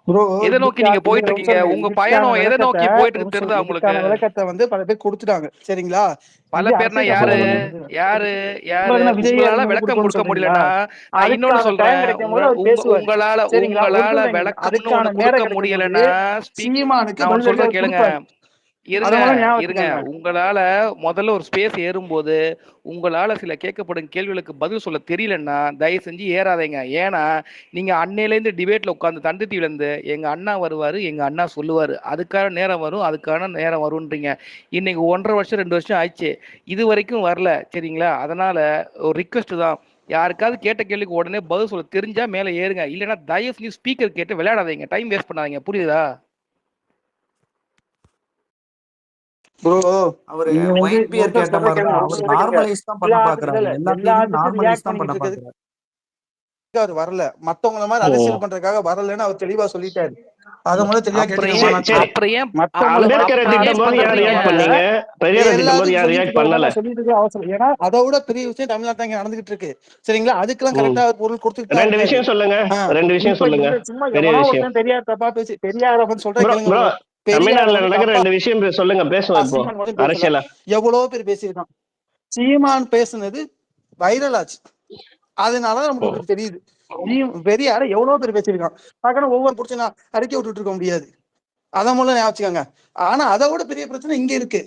ப்ரோ எதை நோக்கி நீங்க போயிட்டு இதுல இருக்கீங்க? உங்க இதுக்கான பயணம் எதை விளக்கத்தை நோக்கி போயிட்டு இருக்கு தெரியுதா உங்களுக்கு? இதுக்கான விளக்கத்தை வந்து பல பேர் கொடுத்துட்டாங்க, சரிங்களா? பல இது பேர்னா அரசியல் யாரு சம்பந்தம். யாரு யாரு? உங்களுக்கு நான் விஜய் உங்களால அது மாதிரி விளக்கம் கொடுக்கணும்னு கொடுக்க சொல்றீங்களா? முடியலன்னா நான் இன்னொன்னு அதுக்கான டைம் சொல்றேன். கிடைக்கும் போது அவர் பேசுவார், உங்களால சரிங்களா? உங்களால ஒன்று விளக்கம்னு அதுக்கான ஒண்ணு நேரம் கொடுக்க கிடைக்கும் போது முடியலன்னா சீமானுக்கு நான் ஒன்னு பதிலடி சொல்றேன் அவர் கேளுங்க. கொடுப்பாரு. இருங்க அதை முதல்ல ஞாபகம் இருங்க வச்சுக்கோங்க. உங்களால முதல்ல ஒரு ஸ்பேஸ் ஏறும்போது உங்களால சில கேட்கப்படும் கேள்விகளுக்கு பதில் சொல்ல தெரியலன்னா தயவு செஞ்சு ஏறாதீங்க. ஏன்னா நீங்க அன்னையிலேருந்து டிபேட்ல உட்காந்து தந்தி டிவில இருந்து எங்க அண்ணா வருவாரு, எங்க அண்ணா சொல்லுவாரு, அதுக்கான நேரம் வரும், அதுக்கான நேரம் வரும்ன்றீங்க. இன்னைக்கு 1.5 வருஷம் 2 வருஷம் ஆயிடுச்சு, இது வரைக்கும் வரல, சரிங்களா? அதனால ஒரு ரிக்வெஸ்ட் தான், யாருக்காவது கேட்ட கேள்விக்கு உடனே பதில் சொல்ல தெரிஞ்சா மேல ஏறுங்க, இல்லைன்னா தயவு செஞ்சு ஸ்பீக்கர் கேட்டு விளையாடாதீங்க, டைம் வேஸ்ட் பண்ணாதீங்க. புரியுதா? ப்ரோ அவரு நீங்க வந்து ஒயிட் பியர் ஒருத்தர் கேட்ட சொல்ற மாதிரி கேளுங்க, தான், அவர் ஒருத்தர் சொல்ற கேளுங்க. நார்மலைஸ் தான் பண்ண பாக்குறாரு, இல்ல எல்லாத்தையுமே எல்லாத்துக்கும் நார்மலைஸ் ரியாக்ட் தான் பண்ண பண்ணிக்கிட்டு இருக்கிறது பாக்குறாரு. அவர் வரல, மத்தவங்கள மாதிரி ஓ, அரசியல் பண்றதுக்காக வரலன்னு அவர் தெளிவா சொல்லிட்டாரு. அதை முதல்ல தெளிவா அப்புறம் கேட்டுக்க ஏன் மாநாட்டுல. சரி. அப்புறம் ஏன் மத்தவங்கள மாதிரி அம்பேத்கரை அப்புறம் திட்டும் ஏன் போது யார் பதறீங்க? ரியாக்ட் பண்ணீங்க? பெரியாரை திட்டும் போது யார் எல்லாத்துக்கும் ரியாக்ட் சொல்லிட்டு பண்ணல? சொல்லிட்டு இருக்க அவசரம், ஏன்னா அதை விட பெரிய விஷயம் தமிழ்நாட்டுல இங்க நடந்துகிட்டு இருக்கு, சரிங்களா? அதுக்கெல்லாம் ம், கரெக்டா பொருள் கொடுத்துட்டு தான் 2 இருக்காரு. விஷயம் சொல்லுங்க, ஆஹ் 2 விஷயம் இப்ப சொல்லுங்க. இந்த சும்மா பெரிய எவனோ விஷயம். ஒருத்தன் பெரியார் தப்பா பேசி, பெரியார பத்தி சொல்ற ப்ரோ கேளுங்க ப்ரோ bro. பெரியார தமிழ்நாட்டுல வந்து நடக்கிற தப்பா 2 விஷயம் சொல்லுங்க, பேசுவோம் இப்போ சீமான் மட்டும் பேசல, அரசியலா. எவ்வளவு பேர் பேசியிருக்கான். சீமான் பேசுனது வைரல் ஆச்சு, அதனால நமக்கு ஓ, இப்படி தெரியுது. பெரியார எவ்வளவு பேர் பேசியிருக்கான், பார்க்கணும் ஒவ்வொரு பிரச்சனை அறிக்கை விட்டுட்டு இருக்க முடியாது. அதை முதல்ல ஞாபகம் வச்சுக்கோங்க. ஆனா அதை விட பெரிய பிரச்சனை இங்க இருக்கு,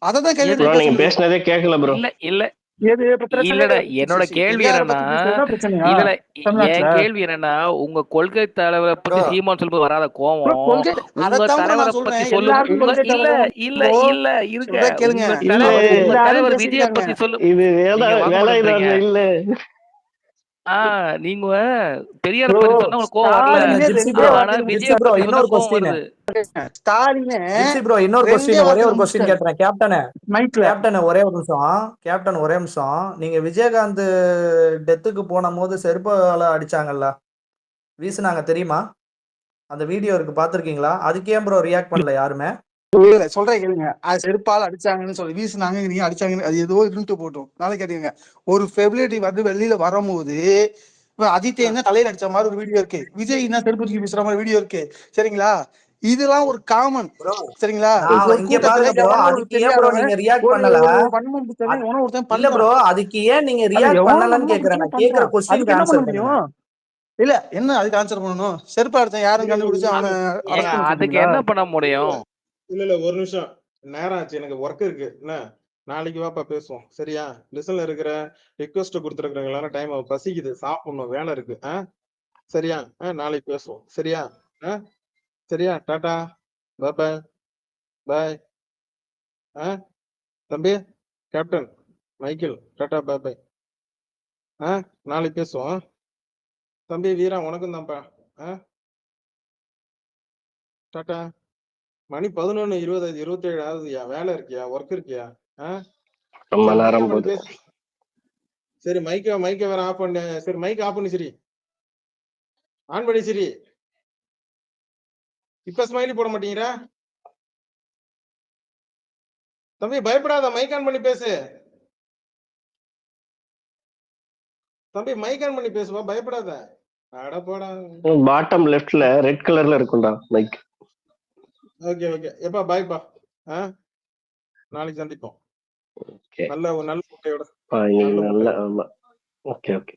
அதை தான் கேள்வி எது? ப்ரோ கேட்க நீங்க சொல்லுது. பேசுனதே கேட்கல ப்ரோ. இல்ல இல்ல எது இப்ப பிரச்சனை? இல்லடா, என்னோட கேள்வி பெரியார என்னன்னா, பத்தி பேசுறதுதான் பிரச்சனையா இல்ல தமிழ்நாட்டுல? என் கேள்வி என்னன்னா, உங்க கொள்கை தலைவரை ப்ரோ பத்தி சீமான் சொல்லும்போது வராத bro, கோவம், கொள்கை உங்க அதைத்தான் bro தலைவரை நான் பத்தி சொல்றேன், சொல்லும் எல்லாருக்கும் உங்க கொள்கை இல்ல தலைவர் இல்ல bro. இல்ல இருங்க, சொல்ற கேளுங்க, உங்க இல்ல எல்லாரும் தலைவர் விஜய பேசியிருக்காங்க. பத்தி சொல்லு. இது நீங்க வாங்க மாட்டேன்றீங்க. வேலாயுதம் இல்ல. நீங்க பெரியார bro பத்தி சொன்னா உங்களுக்கு கோவம் வரல, இருங்க ஸ்டாலினே ஜிப்சி ரெண்டே ப்ரோ, ஆனா வார்த்தையில ஜிப்சி விஜய ப்ரோ முடிச்சிட்டாரு. பத்தி சொன்னா இன்னொரு கோவம் கொஸ்டின், வருது. ஸ்டாலினே ஜிப்சி ப்ரோ இன்னொரு ரெண்டே கொஸ்டின், ஒரே வார்த்தையில ஒரு கொஸ்டின் முடிச்சிட்டாரு கேட்கிறேன். கேப்டனே மைக்ல. கேப்டன் ஒரே ஒரு நிமிஷம், கேப்டன் ஒரே நிமிஷம். நீங்க விஜயகாந்த் டெத்துக்கு போன போது செருப்பால அடிச்சாங்கல்ல, வீசுனாங்க தெரியுமா? அந்த வீடியோ இருக்கு, பாத்திருக்கீங்களா? அதுக்கு ஏன் ப்ரோ ரியாக்ட் பண்ணல யாருமே? இல்ல சொல்றேன் கேளுங்க, அது செருப்பால் அடிச்சாங்கன்னு சொல்லி வீசுனாங்க, நீங்க அடிச்சாங்கன்னு அது ஏதோ இருந்துட்டு போட்டோம், நாளைக்கு கேட்டீங்க. ஒரு ஃபெபிலிட்டி வந்து வெளியில வரும்போது இப்ப அஜித் என்ன தலையில அடிச்ச மாதிரி ஒரு வீடியோ இருக்கு, விஜய் என்ன செருப்பு தூக்கி வீசுற மாதிரி வீடியோ இருக்கு, சரிங்களா? இதெல்லாம் ஒரு காமன், ப்ரோ சரிங்களா? நான் ஒரு இங்க கூட்டத்துல பாருங்க ப்ரோ, எவனோ ஒரு அதுக்கு ஏன் ப்ரோ தெரியாதவன் நீங்க ரியாக்ட் ஒரு பண்ணல? ஒரு வன்மம் பிடிச்சவன் எவனோ ஒருத்தன் இல்ல ப்ரோ, பண்றான், அதுக்கு ஏன் நீங்க அது ரியாக்ட் எவனோ பண்ணலன்னு வன்மம் கேக்குறேன். பிடிச்சவன் நான் கேக்குற பண்றான், கொஸ்டினுக்கு அதுக்கு என்ன பண்ண ஆன்சர் பண்ணுங்க. முடியும்? இல்ல என்ன அதுக்கு ஆன்சர் பண்ணணும்? செருப்பா அடிச்சன் யாரும் கண்டுபிடிச்சு அவனை ஏங்க அரெஸ்ட் பண்ண அதுக்கு சொல்றீங்களா? என்ன பண்ண முடியும்? இல்ல ஒரு நிமிஷம், நேரம் ஆச்சு, எனக்கு ஒர்க் இருக்கு என்ன, நாளைக்கு வாப்பா பேசுவோம், சரியா? லிசன்ல இருக்கிற ரிக்வெஸ்ட் கொடுத்துருக்கிறவங்களால டைம் பசிக்குது, சாப்பிடணும், வேலை இருக்கு. சரியா? நாளைக்கு பேசுவோம், சரியா? சரியா? டாடா, பாய் பாய். தம்பி கேப்டன் மைக்கேல், டாடா பாய் பாய். நாளைக்கு பேசுவோம். தம்பி வீரா, உனக்கும் தான்ப்பா. டாடா. மணி 11:20 27 ஆகுதுயா, வேலை இருக்கியா, ஒர்க் இருக்கியா? ரொம்ப சரி மைக் நேரம் ஆஃப் பண்ணி போகுது. பேசு. சரி மைக்க வேற ஆஃப் பண்ணு. சரி மைக் ஆஃப் பண்ணி சரி, ஆன் பண்ணி சரி. இப்ப ஸ்மைலி போட மாட்டீங்களா? தம்பி பயப்படாத, மைக் ஆன் பண்ணி பேசு. தம்பி மைக் ஆன் பண்ணி பேசுவா, பயப்படாத. அட போடா. பாட்டம் லெஃப்ட்ல ரெட் கலர்ல இருக்கும்டா மைக். ஓகே ஓகே, எப்பா பாய்ப்பா. நாளைக்கு சந்திப்போம். ஓகே நல்ல ஒரு நல்ல முட்டையோட. இன்னைக்கு நல்ல நல்ல முட்டையோட. ஆமா. Okay okay.